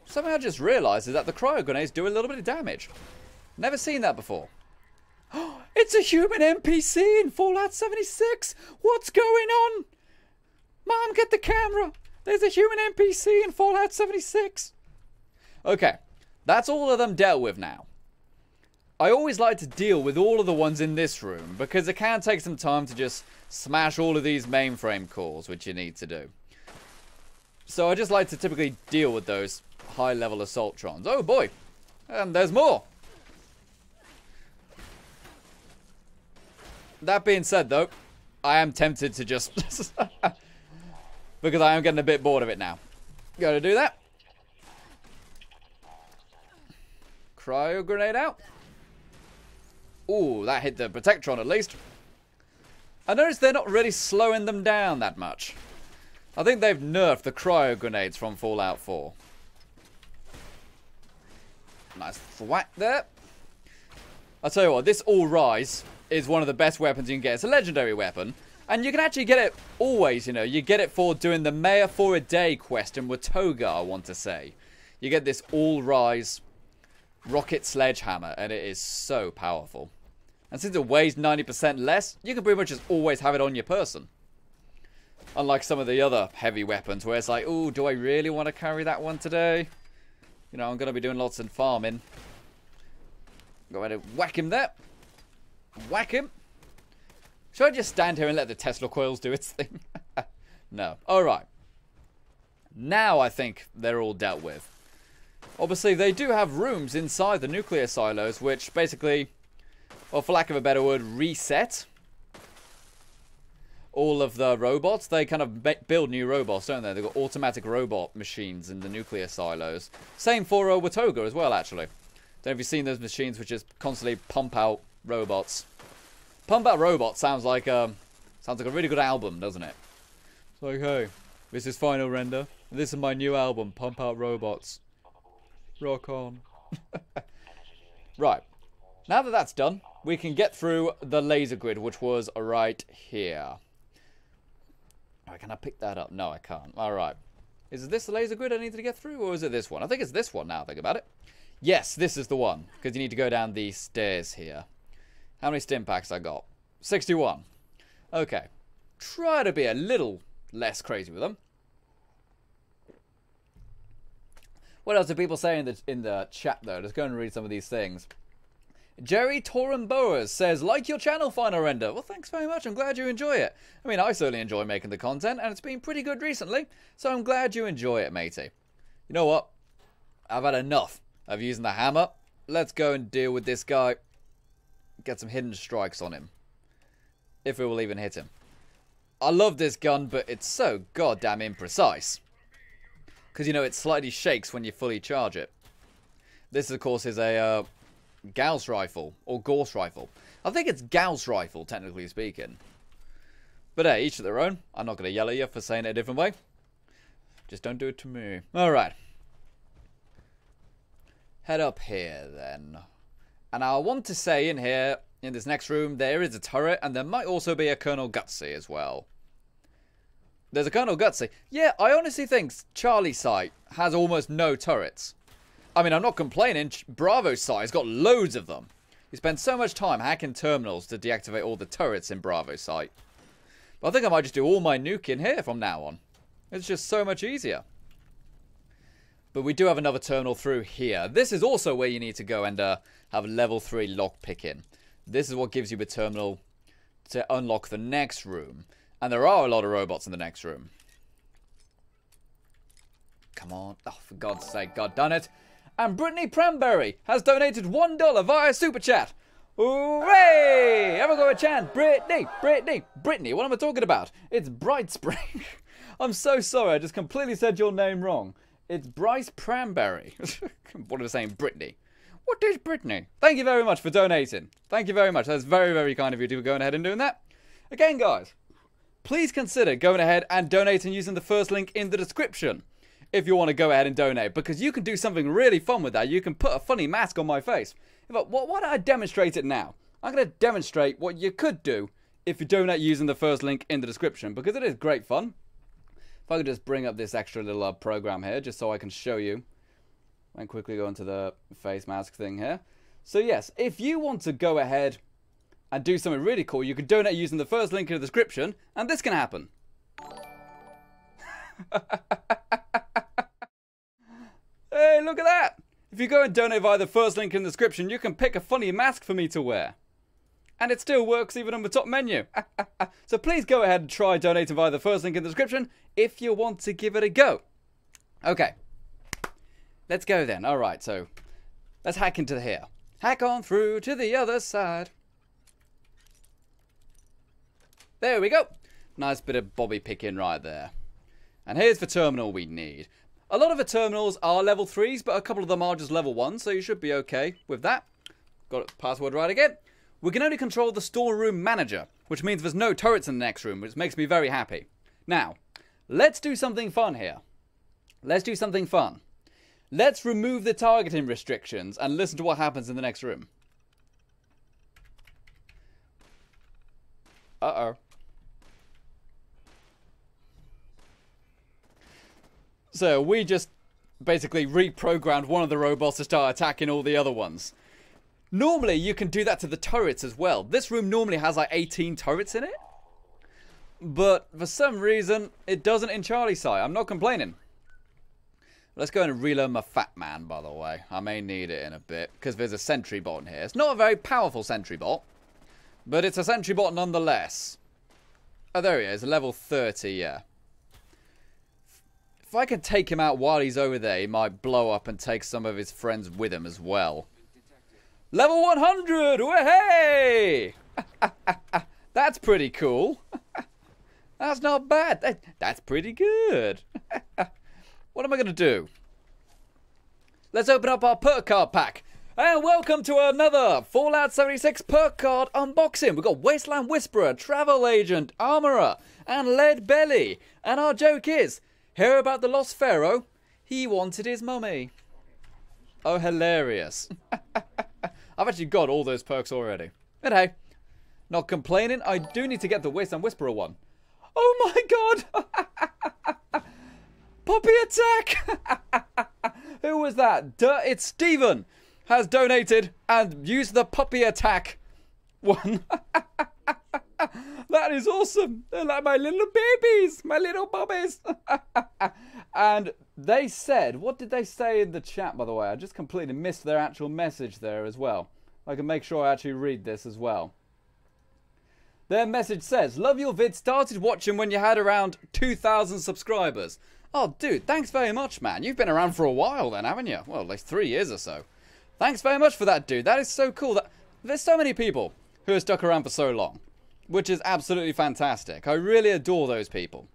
Something I just realised is that the cryo grenades do a little bit of damage. Never seen that before. It's a human NPC in Fallout 76! What's going on? Mom, get the camera! There's a human NPC in Fallout 76! Okay, that's all of them dealt with now. I always like to deal with all of the ones in this room, because it can take some time to just smash all of these mainframe cores, which you need to do. So I just like to typically deal with those high-level Assaultrons. Oh boy! And there's more! That being said, though, I am tempted to just... because I am getting a bit bored of it now. Gotta do that. Cryo grenade out. Ooh, that hit the Protectron at least. I noticed they're not really slowing them down that much. I think they've nerfed the cryo grenades from Fallout 4. Nice thwack there. I'll tell you what, this All Rise is one of the best weapons you can get. It's a legendary weapon. And you can actually get it always, you know. You get it for doing the Mayor for a Day quest in Watoga, I want to say. You get this All Rise rocket sledgehammer, and it is so powerful. And since it weighs 90% less, you can pretty much just always have it on your person. Unlike some of the other heavy weapons where it's like, ooh, do I really want to carry that one today? You know, I'm going to be doing lots of farming. Go ahead and whack him there. Whack him. Should I just stand here and let the Tesla coils do its thing? No. Alright. Now I think they're all dealt with. Obviously, they do have rooms inside the nuclear silos, which basically, or for lack of a better word, reset all of the robots. They kind of build new robots, don't they? They've got automatic robot machines in the nuclear silos. Same for Watoga as well, actually. Don't know if you've seen those machines which just constantly pump out robots. Pump Out Robots sounds like a really good album, doesn't it? It's like, hey, this is Final Render. This is my new album, Pump Out Robots. Rock on. Right. Now that that's done, we can get through the laser grid, which was right here. Right, can I pick that up? No, I can't. Alright. Is this the laser grid I need to get through, or is it this one? I think it's this one now, think about it. Yes, this is the one, because you need to go down these stairs here. How many stim packs I got? 61. Okay. Try to be a little less crazy with them. What else do people say in the chat, though? Let's go and read some of these things. Jerry Torenboas says, like your channel, Final Render. Well, thanks very much. I'm glad you enjoy it. I mean, I certainly enjoy making the content, and it's been pretty good recently, so I'm glad you enjoy it, matey. You know what? I've had enough of using the hammer. Let's go and deal with this guy. Get some hidden strikes on him. If it will even hit him. I love this gun, but it's so goddamn imprecise. Because, you know, it slightly shakes when you fully charge it. This, of course, is a Gauss rifle. Or Gauss rifle. I think it's Gauss rifle, technically speaking. But hey, each to their own. I'm not going to yell at you for saying it a different way. Just don't do it to me. Alright. Head up here, then. And I want to say in here, in this next room, there is a turret. And there might also be a Colonel Gutsy as well. There's a Colonel Gutsy. Yeah, I honestly think Charlie site has almost no turrets. I mean, I'm not complaining. Bravo site has got loads of them. You spend so much time hacking terminals to deactivate all the turrets in Bravo site. But I think I might just do all my nuking here from now on. It's just so much easier. But we do have another terminal through here. This is also where you need to go and have level 3 lockpicking. This is what gives you a terminal to unlock the next room. And there are a lot of robots in the next room. Come on. Oh, for God's sake. God done it. And Brittany Pramberry has donated $1 via Super Chat. Hooray! Have a go a chant. Brittany. What am I talking about? It's Bright Spring. I'm so sorry. I just completely said your name wrong. It's Bryce Pramberry. What am I saying? Brittany. What is Brittany? Thank you very much for donating. Thank you very much. That's very, very kind of you to be going ahead and doing that. Again, guys, please consider going ahead and donating using the first link in the description if you want to go ahead and donate, because you can do something really fun with that. You can put a funny mask on my face. But why don't I demonstrate it now? I'm going to demonstrate what you could do if you donate using the first link in the description, because it is great fun. If I could just bring up this extra little program here, just so I can show you. And quickly go into the face mask thing here. So yes, if you want to go ahead and do something really cool, you can donate using the first link in the description, and this can happen. Hey, look at that! If you go and donate via the first link in the description, you can pick a funny mask for me to wear. And it still works even on the top menu. So please go ahead and try donating via the first link in the description if you want to give it a go. Okay. Let's go then. Alright, so let's hack into here. Hack on through to the other side. There we go. Nice bit of bobby picking right there. And here's the terminal we need. A lot of the terminals are level 3s, but a couple of them are just level 1, so you should be okay with that. Got the password right again. We can only control the storeroom manager, which means there's no turrets in the next room, which makes me very happy. Now, let's do something fun here. Let's do something fun. Let's remove the targeting restrictions and listen to what happens in the next room. Uh-oh. So we just basically reprogrammed one of the robots to start attacking all the other ones. Normally you can do that to the turrets as well. This room normally has like 18 turrets in it. But for some reason it doesn't in Charlie side. I'm not complaining. Let's go and reload my Fat Man, by the way. I may need it in a bit because there's a sentry bot in here. It's not a very powerful sentry bot, but it's a sentry bot nonetheless. Oh, there he is. Level 30, yeah. If I can take him out while he's over there, he might blow up and take some of his friends with him as well. Level 100! Hey! That's pretty cool. That's not bad. That's pretty good. What am I going to do? Let's open up our perk card pack. And welcome to another Fallout 76 perk card unboxing. We've got Wasteland Whisperer, Travel Agent, Armourer, and Lead Belly. And our joke is, hear about the Lost Pharaoh? He wanted his mummy. Oh, hilarious. I've actually got all those perks already. But hey, not complaining. I do need to get the Wasteland Whisperer one. Oh my god! Puppy attack! Who was that? It's Steven has donated and used the puppy attack one. That is awesome. They're like my little babies. My little puppies. And they said, what did they say in the chat, by the way? I just completely missed their actual message there as well. I can make sure I actually read this as well. Their message says, love your vid, started watching when you had around 2,000 subscribers. Oh, dude, thanks very much, man. You've been around for a while then, haven't you? Well, at least 3 years or so. Thanks very much for that, dude. That is so cool. There's so many people who have stuck around for so long, which is absolutely fantastic. I really adore those people.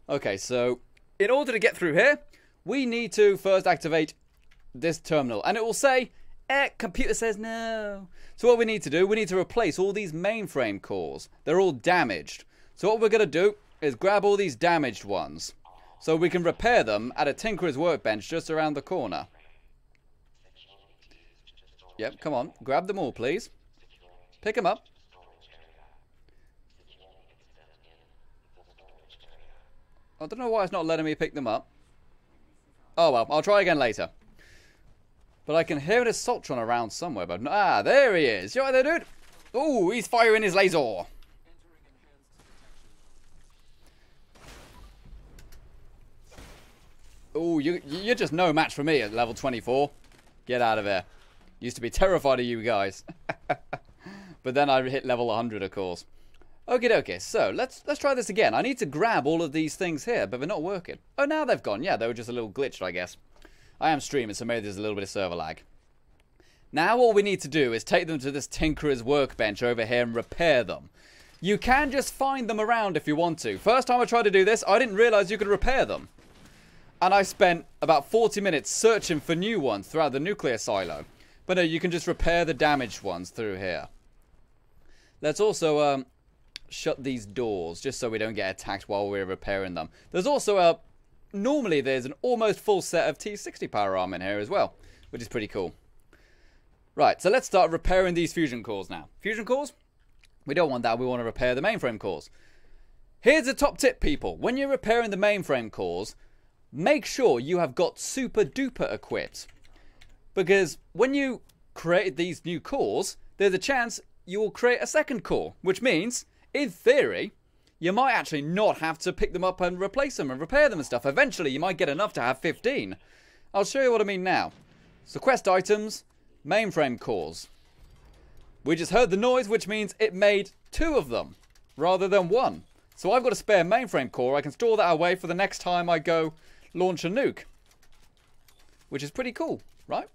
Okay, so in order to get through here, we need to first activate this terminal. And it will say Computer says no. So what we need to do, we need to replace all these mainframe cores. They're all damaged. So what we're going to do is grab all these damaged ones, so we can repair them at a tinkerer's workbench just around the corner. Yep, come on. Grab them all, please. Pick them up. I don't know why it's not letting me pick them up. Oh well, I'll try again later. But I can hear an assaultron around somewhere. But ah, there he is. You alright there, dude? Ooh, he's firing his laser. Ooh, you're just no match for me at level 24. Get out of here. Used to be terrified of you guys. But then I hit level 100, of course. Okie dokie, so let's try this again. I need to grab all of these things here, but they're not working. Oh, now they've gone. Yeah, they were just a little glitched, I guess. I am streaming, so maybe there's a little bit of server lag. Now all we need to do is take them to this tinkerer's workbench over here and repair them. You can just find them around if you want to. First time I tried to do this, I didn't realize you could repair them. And I spent about 40 minutes searching for new ones throughout the nuclear silo. But no, you can just repair the damaged ones through here. Let's also shut these doors just so we don't get attacked while we're repairing them. There's also normally there's an almost full set of T60 power arm in here as well, which is pretty cool. Right, so let's start repairing these fusion cores now. Fusion cores? We don't want that, we want to repair the mainframe cores. Here's a top tip, people. When you're repairing the mainframe cores, make sure you have got super duper equipped. Because when you create these new cores, there's a chance you will create a second core, which means, in theory, you might actually not have to pick them up and replace them and repair them and stuff. Eventually, you might get enough to have 15. I'll show you what I mean now. So quest items, mainframe cores. We just heard the noise, which means it made 2 of them rather than 1. So I've got a spare mainframe core. I can store that away for the next time I go launch a nuke. Which is pretty cool, right?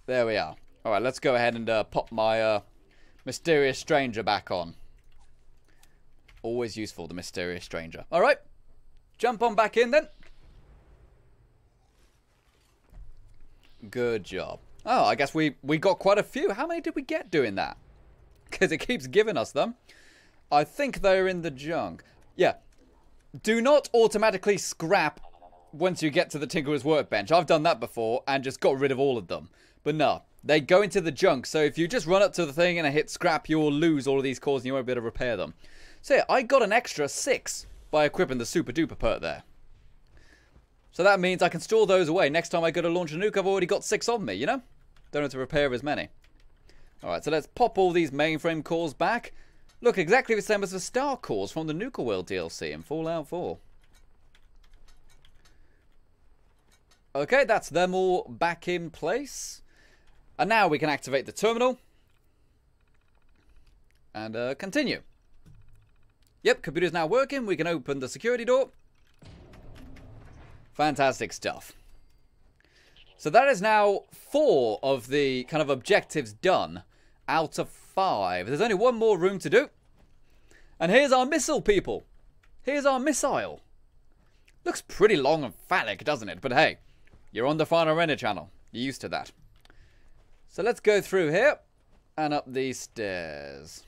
There we are. Alright, let's go ahead and pop my mysterious stranger back on. Always useful, the mysterious stranger. Alright, jump on back in then. Good job. Oh, I guess we got quite a few. How many did we get doing that? Because it keeps giving us them. I think they're in the junk. Yeah. Do not automatically scrap once you get to the tinkerer's workbench. I've done that before and just got rid of all of them. But no, they go into the junk. So if you just run up to the thing and hit scrap, you will lose all of these cores and you won't be able to repair them. So yeah, I got an extra 6 by equipping the super duper perk there. So that means I can store those away. Next time I go to launch a nuke, I've already got 6 on me, you know? Don't have to repair as many. Alright, so let's pop all these mainframe cores back. Look, exactly the same as the star cores from the Nuka World DLC in Fallout 4. Okay, that's them all back in place. And now we can activate the terminal. And continue. Yep, computer's now working. We can open the security door. Fantastic stuff. So that is now 4 of the kind of objectives done out of 5. There's only 1 more room to do. And here's our missile, people. Here's our missile. Looks pretty long and phallic, doesn't it? But hey, you're on the Final Render channel. You're used to that. So let's go through here and up these stairs.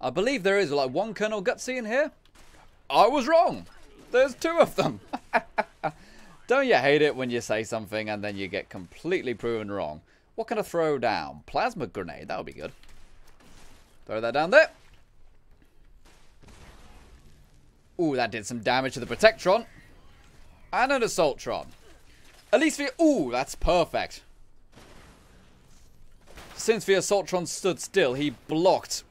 I believe there is like 1 Colonel Gutsy in here. I was wrong. There's 2 of them. Don't you hate it when you say something and then you get completely proven wrong? What can I throw down? Plasma grenade. That would be good. Throw that down there. Ooh, that did some damage to the Protectron. And an Assaultron. At least the... Ooh, that's perfect. Since the Assaultron stood still, he blocked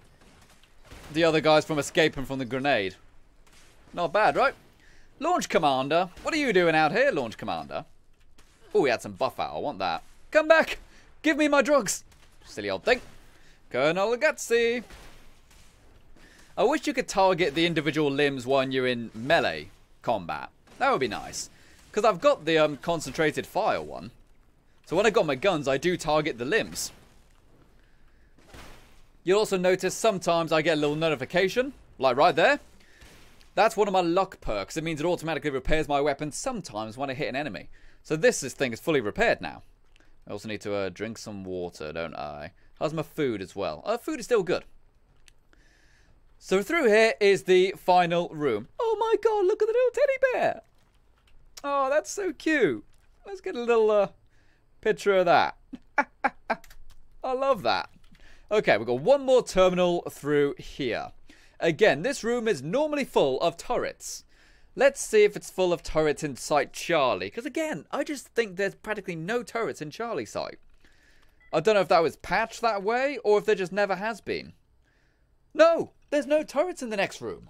the other guys from escaping from the grenade. Not bad, right? Launch Commander. What are you doing out here, Launch Commander? Oh, we had some buff out. I want that. Come back. Give me my drugs. Silly old thing. Colonel Gutsy. I wish you could target the individual limbs when you're in melee combat. That would be nice. Because I've got the concentrated fire one. So when I got my guns, I do target the limbs. You'll also notice sometimes I get a little notification. Like right there. That's one of my luck perks. It means it automatically repairs my weapon sometimes when I hit an enemy. So this thing is fully repaired now. I also need to drink some water, don't I? How's my food as well? Food is still good. So through here is the final room. Oh my god, look at the little teddy bear. Oh, that's so cute. Let's get a little picture of that. I love that. Okay, we've got one more terminal through here. Again, this room is normally full of turrets. Let's see if it's full of turrets in Site Charlie. Because again, I just think there's practically no turrets in Charlie Site. I don't know if that was patched that way or if there just never has been. No, there's no turrets in the next room.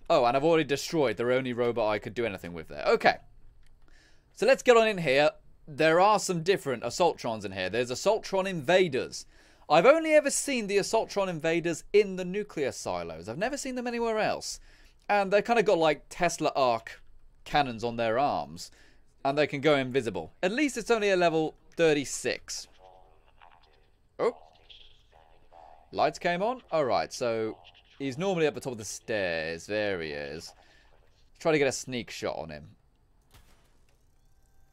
Oh, and I've already destroyed the only robot I could do anything with there. Okay. So let's get on in here. There are some different Assaultrons in here. There's Assaultron Invaders. I've only ever seen the Assaultron Invaders in the nuclear silos. I've never seen them anywhere else. And they kind of got like Tesla arc cannons on their arms. And they can go invisible. At least it's only a level 36. Oh. Lights came on? Alright, so he's normally up the top of the stairs. There he is. Try to get a sneak shot on him.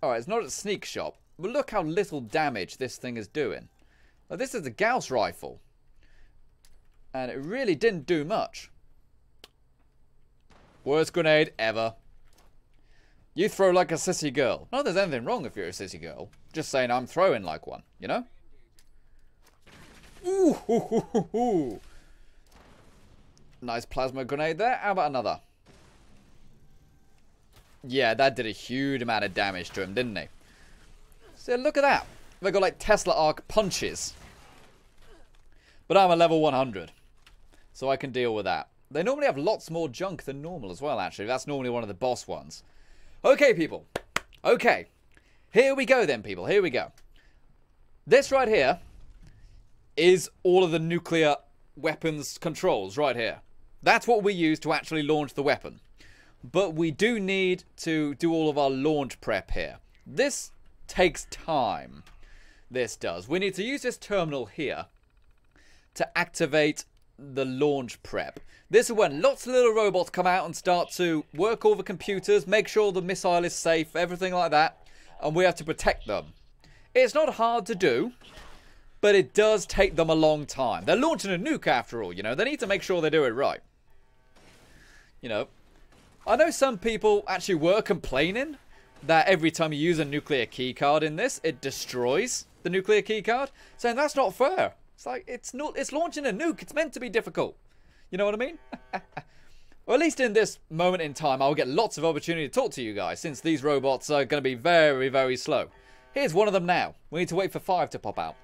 Alright, it's not a sneak shot. But look how little damage this thing is doing. Now, this is a Gauss rifle. And it really didn't do much. Worst grenade ever. You throw like a sissy girl. Not that there's anything wrong if you're a sissy girl. Just saying I'm throwing like one, you know? Ooh, hoo, hoo, hoo, hoo. Nice plasma grenade there. How about another? Yeah, that did a huge amount of damage to him, didn't he? So look at that. They got like Tesla arc punches. But I'm a level 100. So I can deal with that. They normally have lots more junk than normal as well, actually. That's normally one of the boss ones. Okay, people. Okay. Here we go then, people. Here we go. This right here is all of the nuclear weapons controls right here. That's what we use to actually launch the weapon. But we do need to do all of our launch prep here. This takes time. This does. We need to use this terminal here to activate the launch prep. This is when lots of little robots come out and start to work all the computers, make sure the missile is safe, everything like that, and we have to protect them. It's not hard to do, but it does take them a long time. They're launching a nuke after all, you know. They need to make sure they do it right. You know, I know some people actually were complaining that every time you use a nuclear keycard in this, it destroys the nuclear keycard, saying that's not fair. It's like, it's launching a nuke. It's meant to be difficult. You know what I mean? Or at least in this moment in time, I'll get lots of opportunity to talk to you guys, since these robots are going to be very, very slow. Here's one of them now. We need to wait for 5 to pop out.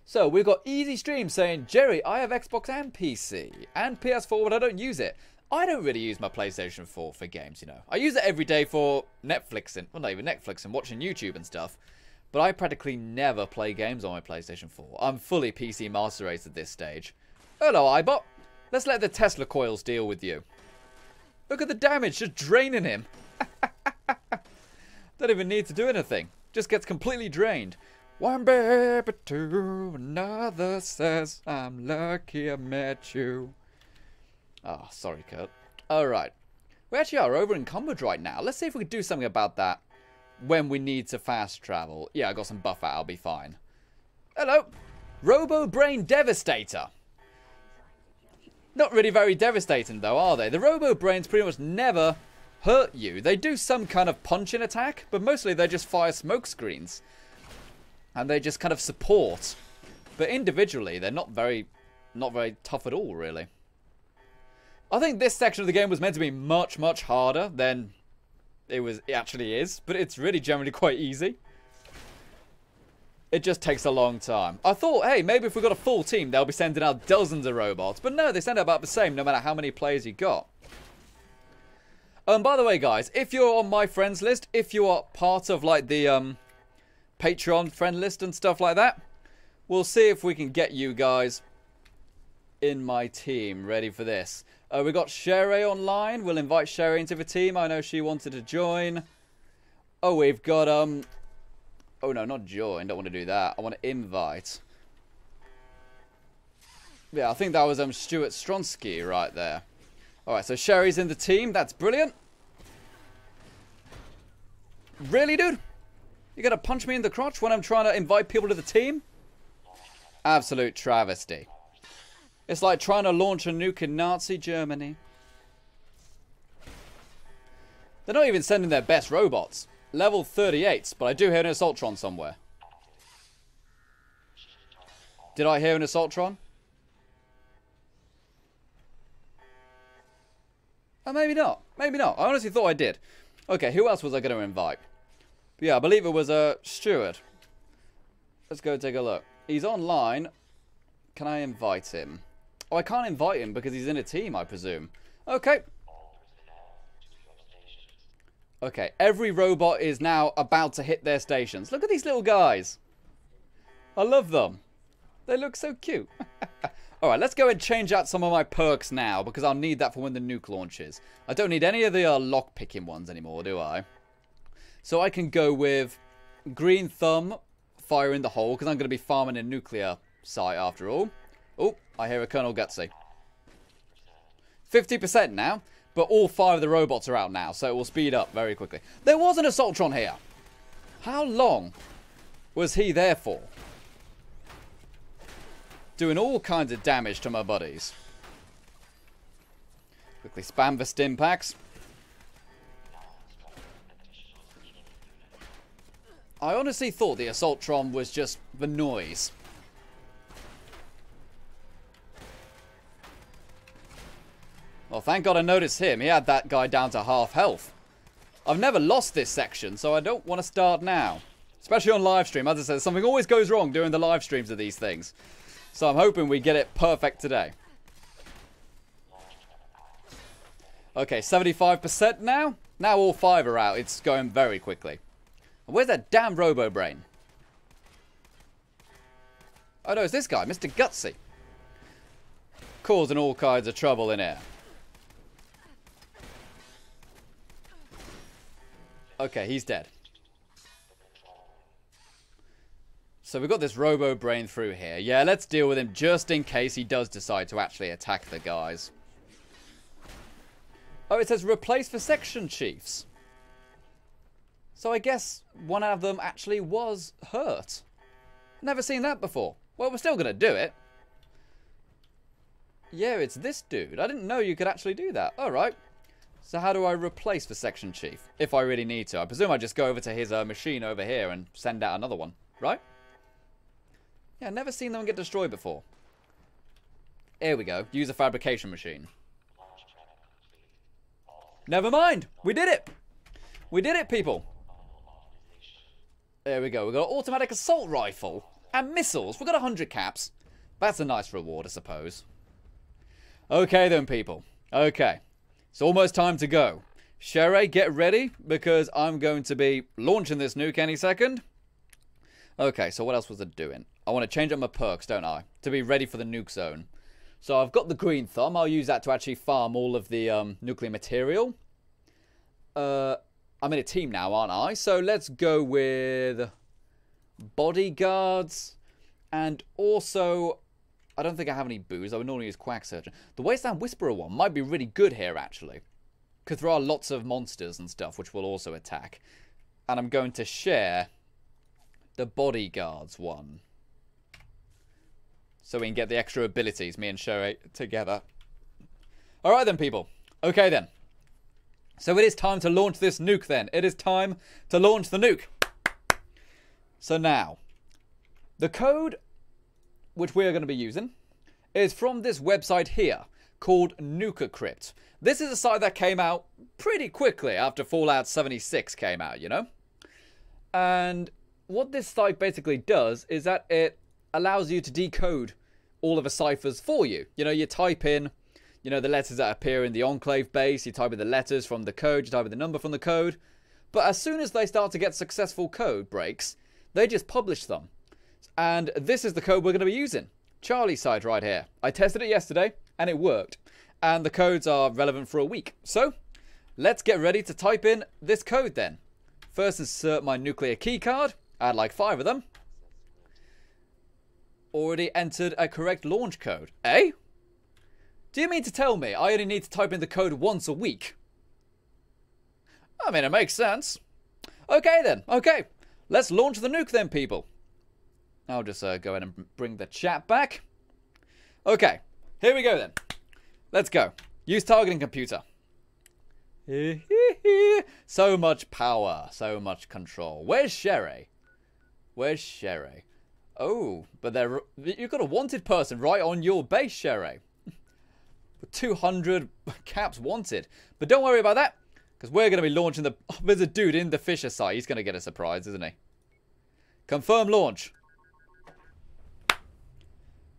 So, we've got Easy Stream saying, Jerry, I have Xbox and PC, and PS4, but I don't use it. I don't really use my PlayStation 4 for games, you know. I use it every day for Netflixing. Well, not even Netflixing, watching YouTube and stuff. But I practically never play games on my PlayStation 4. I'm fully PC Master Race at this stage. Hello, iBot. Let's let the Tesla coils deal with you. Look at the damage, just draining him. Don't even need to do anything. Just gets completely drained. One baby to another says, I'm lucky I met you. Oh, sorry, Kurt. Alright. We actually are over encumbered right now. Let's see if we can do something about that when we need to fast travel. Yeah, I got some buffer. I'll be fine. Hello. Robo Brain Devastator. Not really very devastating, though, are they? The Robo Brains pretty much never hurt you. They do some kind of punching attack, but mostly they just fire smoke screens. And they just kind of support. But individually, they're not very tough at all, really. I think this section of the game was meant to be much, much harder than it actually is. But it's really generally quite easy. It just takes a long time. I thought, hey, maybe if we got a full team, they'll be sending out dozens of robots. But no, they send out about the same, no matter how many players you got. By the way, guys, if you're on my friends list, if you are part of, like, the Patreon friend list and stuff like that, we'll see if we can get you guys in my team ready for this. We got Sherry online. We'll invite Sherry into the team. I know she wanted to join. Oh, we've got, oh, no, not join. Don't want to do that. I want to invite. Yeah, I think that was Stuart Stronsky right there. Alright, so Sherry's in the team. That's brilliant. Really, dude? You're gonna punch me in the crotch when I'm trying to invite people to the team? Absolute travesty. It's like trying to launch a nuke in Nazi Germany. They're not even sending their best robots. Level 38s, but I do hear an Assaultron somewhere. Did I hear an Assaultron? Oh, maybe not. Maybe not. I honestly thought I did. Okay, who else was I going to invite? But yeah, I believe it was Stuart. Let's go take a look. He's online. Can I invite him? Oh, I can't invite him because he's in a team, I presume. Okay. Okay, every robot is now about to hit their stations. Look at these little guys. I love them. They look so cute. Alright, let's go and change out some of my perks now, because I'll need that for when the nuke launches. I don't need any of the lock-picking ones anymore, do I? So I can go with green thumb, fire in the hole, because I'm going to be farming a nuclear site after all. Oh, I hear a Colonel Gutsy. 50% now, but all 5 of the robots are out now, so it will speed up very quickly. There was an Assaultron here. How long was he there for? Doing all kinds of damage to my buddies. Quickly spam the stim packs. I honestly thought the Assaultron was just the noise. Well, thank God I noticed him. He had that guy down to half health. I've never lost this section, so I don't want to start now. Especially on live stream. As I said, something always goes wrong during the live streams of these things. So I'm hoping we get it perfect today. Okay, 75% now. Now all 5 are out. It's going very quickly. Where's that damn Robo-Brain? Oh no, it's this guy, Mr. Gutsy. Causing all kinds of trouble in here. Okay, he's dead. So we've got this Robo-Brain through here. Yeah, let's deal with him just in case he does decide to actually attack the guys. Oh, it says replace for section chiefs. So I guess one of them actually was hurt. Never seen that before. Well, we're still going to do it. Yeah, it's this dude. I didn't know you could actually do that. Alright. So how do I replace for section chief? If I really need to. I presume I just go over to his machine over here and send out another one. Right? Yeah, never seen them get destroyed before. Here we go. Use a fabrication machine. Never mind. We did it. We did it, people. There we go. We've got an automatic assault rifle and missiles. We've got 100 caps. That's a nice reward, I suppose. Okay then, people. Okay. It's almost time to go. Sherry, get ready, because I'm going to be launching this nuke any second. Okay, so what else was I doing? I want to change up my perks, don't I? To be ready for the nuke zone. So I've got the green thumb. I'll use that to actually farm all of the nuclear material. I'm in a team now, aren't I? So let's go with bodyguards. And also, I don't think I have any booze. I would normally use Quack Surgeon. The Wasteland Whisperer one might be really good here, actually. Because there are lots of monsters and stuff which will also attack. And I'm going to share the bodyguards one. So we can get the extra abilities, me and Sherry together. Alright then, people. Okay then. So it is time to launch this nuke then. It is time to launch the nuke. So now, the code which we are going to be using is from this website here called NukeCrypt. This is a site that came out pretty quickly after Fallout 76 came out, you know? And what this site basically does is that it allows you to decode all of the ciphers for you. You know, you type in, you know, the letters that appear in the Enclave base, you type in the letters from the code, you type in the number from the code. But as soon as they start to get successful code breaks, they just publish them. And this is the code we're going to be using. Charlie site right here. I tested it yesterday, and it worked. And the codes are relevant for a week. So, let's get ready to type in this code then. First, insert my nuclear keycard. I had like 5 of them. Already entered a correct launch code. Eh? Do you mean to tell me I only need to type in the code once a week? I mean, it makes sense. Okay then, okay. Let's launch the nuke then, people. I'll just go ahead and bring the chat back. Okay, here we go then. Let's go. Use targeting computer. So much power, so much control. Where's Sherry? Where's Sherry? Oh, but you've got a wanted person right on your base, Sherry. 200 caps wanted. But don't worry about that, because we're going to be launching the... Oh, there's a dude in the Fissure site. He's going to get a surprise, isn't he? Confirm launch.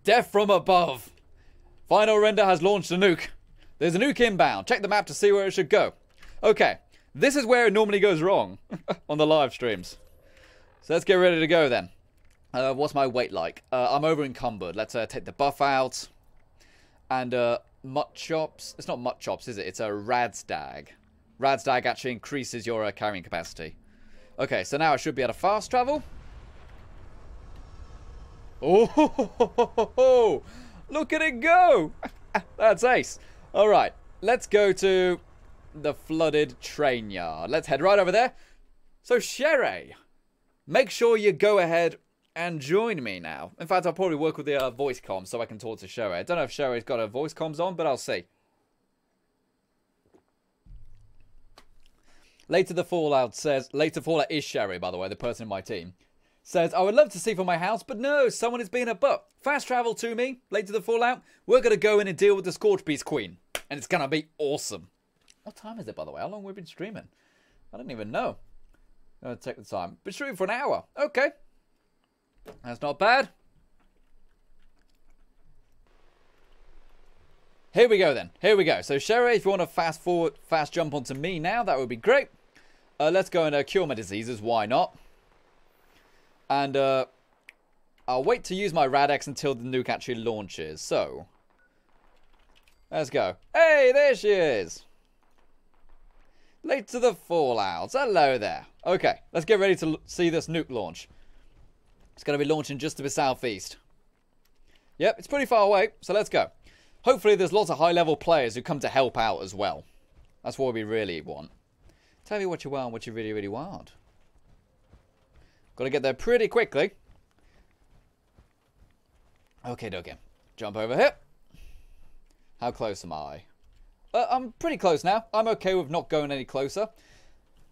Death from above. Final render has launched a nuke. There's a nuke inbound. Check the map to see where it should go. Okay, this is where it normally goes wrong on the live streams. So let's get ready to go then. What's my weight like? I'm over encumbered. Let's take the buff out. And Mutt Chops. It's not Mutt Chops, is it? It's a Radstag. Radstag actually increases your carrying capacity. Okay, so now I should be able to fast travel. Oh, look at it go. That's ace. All right, let's go to the flooded train yard. Let's head right over there. So, Sherry, make sure you go ahead and join me now. In fact, I'll probably work with the voice comms so I can talk to Sherry. I don't know if Sherry's got her voice comms on, but I'll see. Later Fallout is Sherry, by the way, the person in my team. Says, I would love to see from my house, but no, someone is being a butt. Fast travel to me, Later the Fallout. We're going to go in and deal with the Scorch Beast Queen. And it's going to be awesome. What time is it, by the way? How long have we been streaming? I don't even know. I'm going to take the time. Been streaming for an hour. Okay. That's not bad. Here we go then. Here we go. So, Sherry, if you want to fast jump onto me now, that would be great. Let's go and cure my diseases. Why not? And I'll wait to use my Rad-X until the nuke actually launches. So, let's go. Hey, there she is. Late to the Fallouts. Hello there. Okay, let's get ready to see this nuke launch. It's going to be launching just to the southeast. Yep, it's pretty far away, so let's go. Hopefully there's lots of high-level players who come to help out as well. That's what we really want. Tell me what you want, what you really, really want. Got to get there pretty quickly. Okay, dokie. Jump over here. How close am I? I'm pretty close now. I'm okay with not going any closer.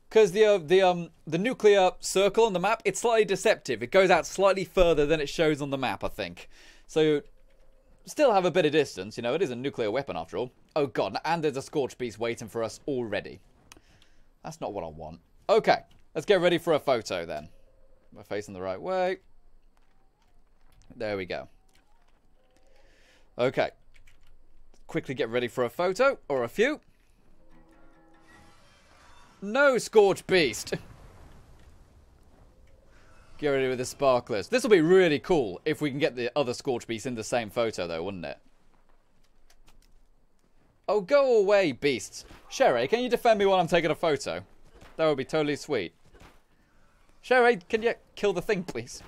Because the nuclear circle on the map, it's slightly deceptive. It goes out slightly further than it shows on the map, I think. So, still have a bit of distance. You know, it is a nuclear weapon after all. Oh god, and there's a Scorch Beast waiting for us already. That's not what I want. Okay, let's get ready for a photo then. We're facing the right way. There we go. Okay. Quickly get ready for a photo, or a few. No, Scorch Beast. Get ready with the sparklers. This will be really cool if we can get the other Scorch Beast in the same photo, though, wouldn't it? Oh, go away, beasts. Sherry, can you defend me while I'm taking a photo? That would be totally sweet. Sherry, can you kill the thing, please?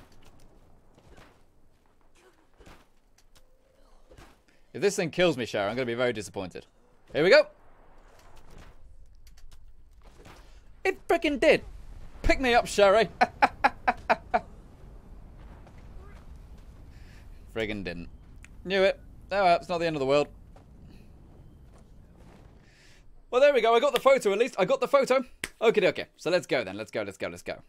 If this thing kills me, Sherry, I'm going to be very disappointed. Here we go. It frickin' did. Pick me up, Sherry. Friggin' didn't. Knew it. Oh, well, it's not the end of the world. Well, there we go. I got the photo, at least. I got the photo. Okie dokie. So let's go then. Let's go, let's go, let's go.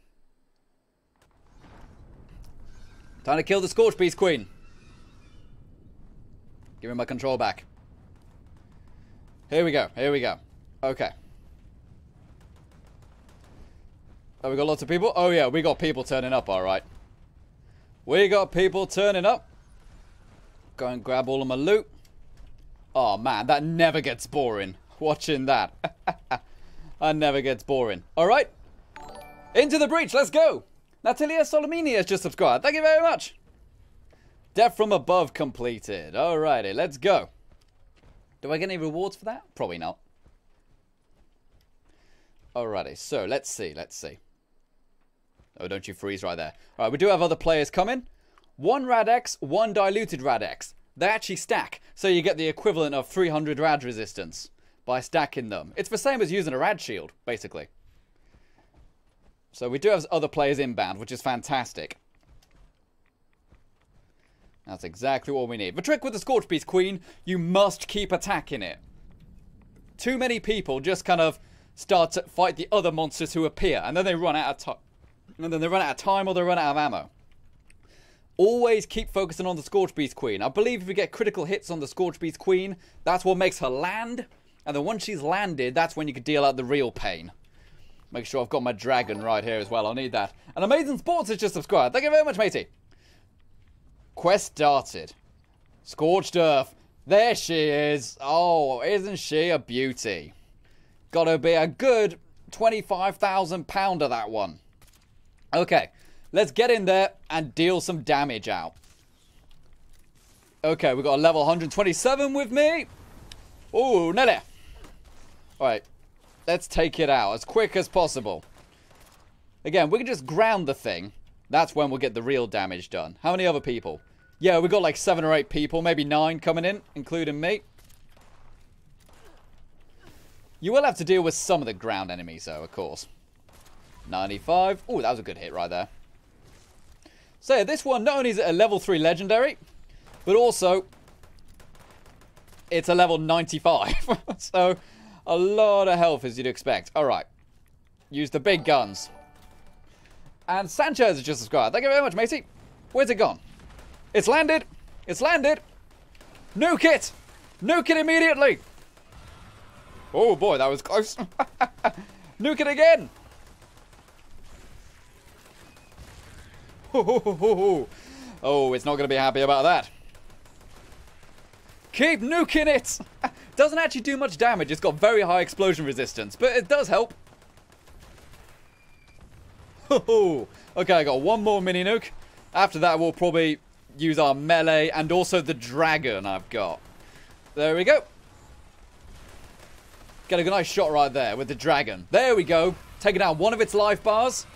Time to kill the Scorch Beast Queen. Give me my control back. Here we go. Here we go. Okay. Oh, we got lots of people? Oh, yeah. We got people turning up, all right. We got people turning up. Go and grab all of my loot. Oh, man. That never gets boring. Watching that. That never gets boring. All right. Into the breach. Let's go. Natalia Solomini has just subscribed. Thank you very much. Death from above completed. Alrighty, let's go. Do I get any rewards for that? Probably not. Alrighty, so let's see, let's see. Oh, don't you freeze right there. Alright, we do have other players coming. One Rad-X, one diluted Rad-X. They actually stack, so you get the equivalent of 300 Rad resistance by stacking them. It's the same as using a Rad shield, basically. So we do have other players inbound, which is fantastic. That's exactly what we need. The trick with the Scorch Beast Queen, you must keep attacking it. Too many people just kind of start to fight the other monsters who appear, and then they run out of time. And then they run out of time or they run out of ammo. Always keep focusing on the Scorch Beast Queen. I believe if we get critical hits on the Scorch Beast Queen, that's what makes her land. And then once she's landed, that's when you can deal out the real pain. Make sure I've got my dragon right here as well. I'll need that. And Amazing Sports has just subscribed. Thank you very much, matey. Quest started. Scorched Earth. There she is. Oh, isn't she a beauty? Gotta be a good 25,000 pounder, that one. Okay, let's get in there and deal some damage out. Okay, we've got a level 127 with me. Ooh, nearly. Alright, let's take it out as quick as possible. Again, we can just ground the thing. That's when we'll get the real damage done. How many other people? Yeah, we've got like 7 or 8 people, maybe 9 coming in, including me. You will have to deal with some of the ground enemies, though, of course. 95. Oh, that was a good hit right there. So, this one, not only is it a level 3 legendary, but also, it's a level 95. So, a lot of health, as you'd expect. Alright. Use the big guns. And Sanchez has just subscribed. Thank you very much, matey. Where's it gone? It's landed. It's landed. Nuke it. Nuke it immediately. Oh, boy, that was close. Nuke it again. Oh, it's not going to be happy about that. Keep nuking it. Doesn't actually do much damage. It's got very high explosion resistance, but it does help. Okay, I got one more mini nuke. After that, we'll probably use our melee and also the dragon I've got. There we go. Get a nice shot right there with the dragon. There we go. Taking out one of its life bars.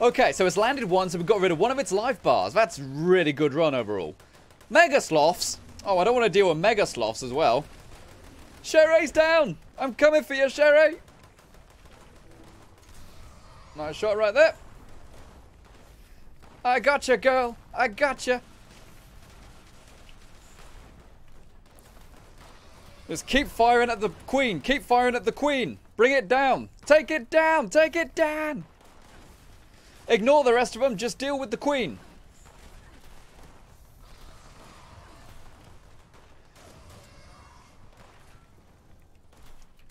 Okay, so it's landed once and we've got rid of one of its life bars. That's a really good run overall. Mega Sloths. Oh, I don't want to deal with Mega Sloths as well. Sherry's down. I'm coming for you, Sherry. Nice shot right there. I gotcha, girl. I gotcha. Just keep firing at the queen. Keep firing at the queen. Bring it down. Take it down. Take it down. Ignore the rest of them. Just deal with the queen.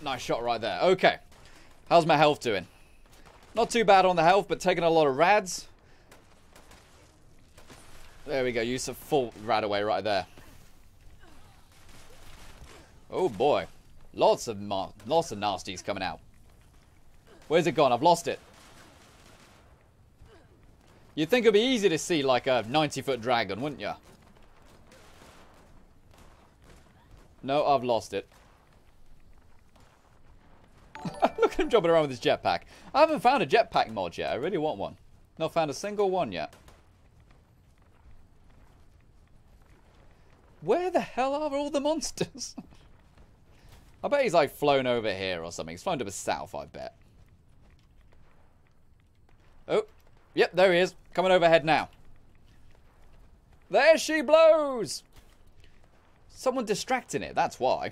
Nice shot right there. Okay. How's my health doing? Not too bad on the health, but taking a lot of rads. There we go. Use a full rad away right there. Oh boy. Lots of nasties coming out. Where's it gone? I've lost it. You'd think it'd be easy to see like a 90-foot dragon, wouldn't you? No, I've lost it. Look at him jumping around with his jetpack. I haven't found a jetpack mod yet. I really want one. Not found a single one yet. Where the hell are all the monsters? I bet he's like flown over here or something. He's flown to the south, I bet. Oh, yep, there he is. Coming overhead now. There she blows! Someone distracting it, that's why.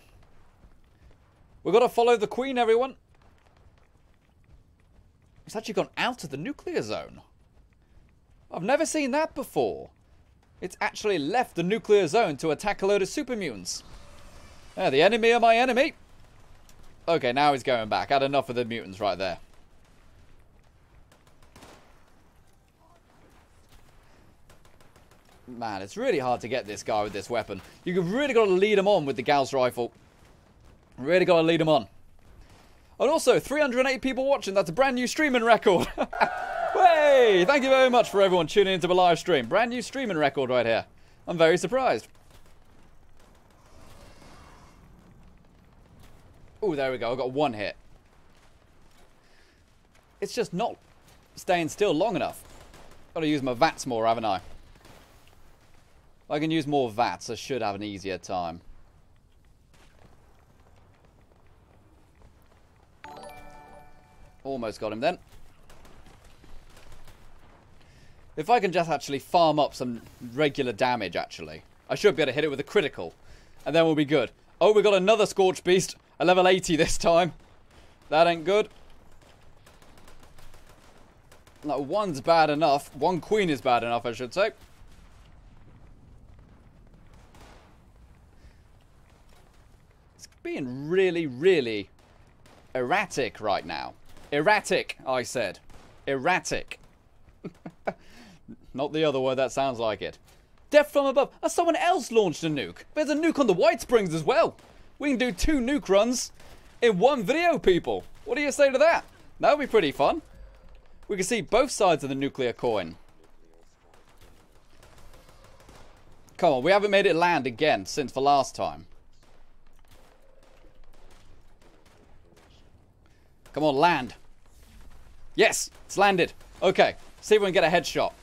We've got to follow the queen, everyone. It's actually gone out of the nuclear zone. I've never seen that before. It's actually left the nuclear zone to attack a load of super mutants. Yeah, the enemy are my enemy. Okay, now he's going back. Had enough of the mutants right there. Man, it's really hard to get this guy with this weapon. You've really got to lead him on with the Gauss rifle. Really got to lead him on. And also, 308 people watching. That's a brand new streaming record. Hey, thank you very much for everyone tuning into the live stream. Brand new streaming record right here. I'm very surprised. Oh, there we go. I got one hit. It's just not staying still long enough. Got to use my VATs more, haven't I? If I can use more VATs, I should have an easier time. Almost got him then. If I can just actually farm up some regular damage, actually, I should be able to hit it with a critical. And then we'll be good. Oh, we got another Scorch Beast. A level 80 this time. That ain't good. Like, one's bad enough. One queen is bad enough, I should say. It's being really, really erratic right now. Erratic, I said. Erratic. Not the other word that sounds like it. Death from above. Oh, someone else launched a nuke. There's a nuke on the White Springs as well. We can do 2 nuke runs in one video, people. What do you say to that? That would be pretty fun. We can see both sides of the nuclear coin. Come on, we haven't made it land again since the last time. Come on, land. Yes, it's landed. Okay, see if we can get a headshot.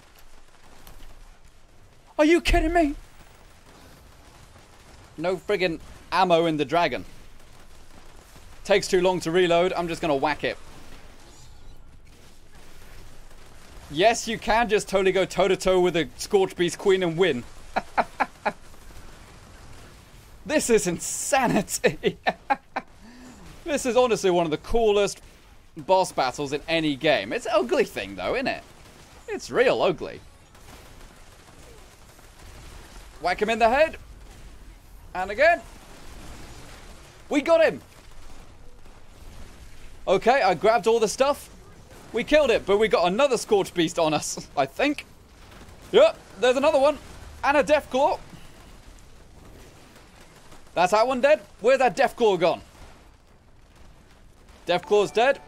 Are you kidding me? No friggin' ammo in the dragon. Takes too long to reload. I'm just going to whack it. Yes, you can just totally go toe-to-toe with a Scorch Beast Queen and win. This is insanity. This is honestly one of the coolest boss battles in any game. It's an ugly thing, though, isn't it? It's real ugly. Whack him in the head. And again. We got him. Okay, I grabbed all the stuff. We killed it, but we got another Scorch Beast on us, I think. Yep, there's another one. And a Deathclaw. That's that one dead. Where's that Deathclaw gone? Deathclaw's dead.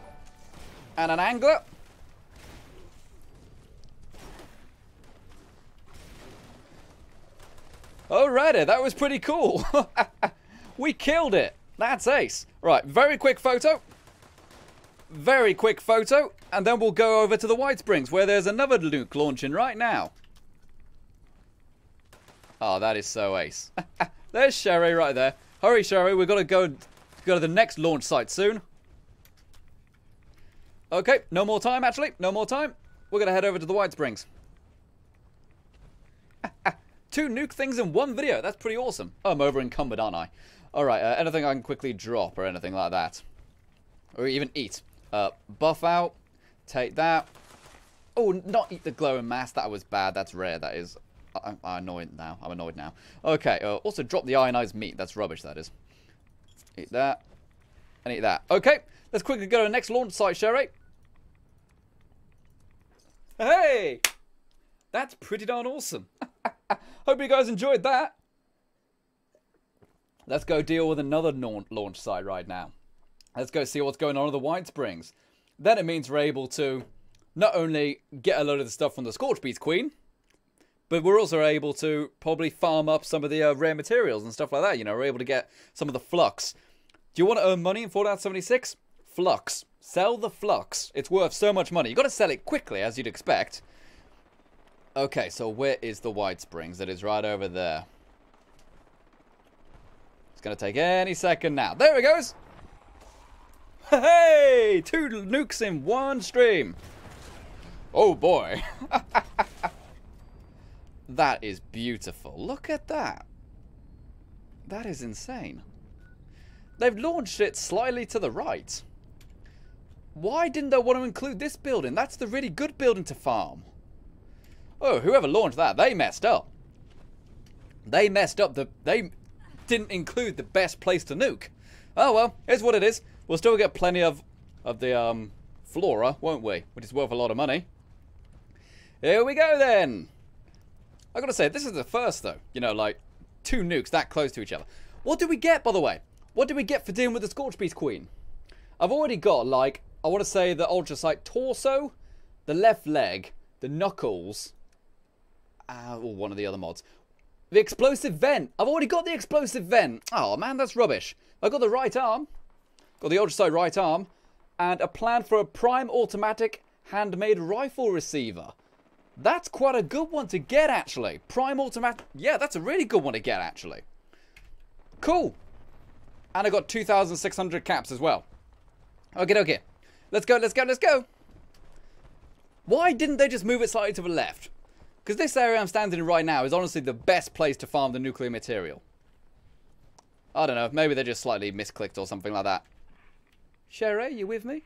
And an Angler. Alrighty, that was pretty cool. We killed it. That's ace. Right, very quick photo. Very quick photo. And then we'll go over to the White Springs, where there's another nuke launching right now. Oh, that is so ace. There's Sherry right there. Hurry, Sherry. We've got to go to the next launch site soon. Okay, no more time, actually. No more time. We're going to head over to the White Springs. 2 nuke things in one video. That's pretty awesome. Oh, I'm over encumbered, aren't I? Alright, anything I can quickly drop or anything like that. Or even eat. Buff out. Take that. Oh, not eat the glowing mass. That was bad. That's rare. That is. I'm annoyed now. I'm annoyed now. Okay, also drop the ionized meat. That's rubbish, that is. Eat that. And eat that. Okay, let's quickly go to the next launch site, Sherry. Hey! That's pretty darn awesome. Hope you guys enjoyed that. Let's go deal with another launch site right now. Let's go see what's going on at the White Springs. Then it means we're able to not only get a load of the stuff from the Scorch Beast Queen, but we're also able to probably farm up some of the rare materials and stuff like that. You know, we're able to get some of the flux. Do you want to earn money in Fallout 76? Flux. Sell the flux. It's worth so much money. You've got to sell it quickly, as you'd expect. Okay, so where is the White Springs? It is right over there. It's going to take any second now. There it goes. Hey! 2 nukes in one stream. Oh, boy. That is beautiful. Look at that. That is insane. They've launched it slightly to the right. Why didn't they want to include this building? That's the really good building to farm. Oh, whoever launched that, they messed up. They messed up. They didn't include the best place to nuke. Oh, well, here's what it is. We'll still get plenty of the flora, won't we? Which is worth a lot of money. Here we go, then. I gotta say, this is the first, though. You know, like, 2 nukes that close to each other. What did we get, by the way? What did we get for dealing with the Scorch Beast Queen? I've already got, like, I want to say the Ultrasight torso, the left leg, the knuckles, or one of the other mods. The explosive vent. I've already got the explosive vent. Oh, man, that's rubbish. I've got the right arm. Got the Ultrasight right arm. And a plan for a prime automatic handmade rifle receiver. That's quite a good one to get, actually. Prime automatic. Yeah, that's a really good one to get, actually. Cool. And I got 2,600 caps as well. Okay, okay. Let's go, let's go, let's go. Why didn't they just move it slightly to the left? Because this area I'm standing in right now is honestly the best place to farm the nuclear material. I don't know, maybe they just slightly misclicked or something like that. Sherry, you with me?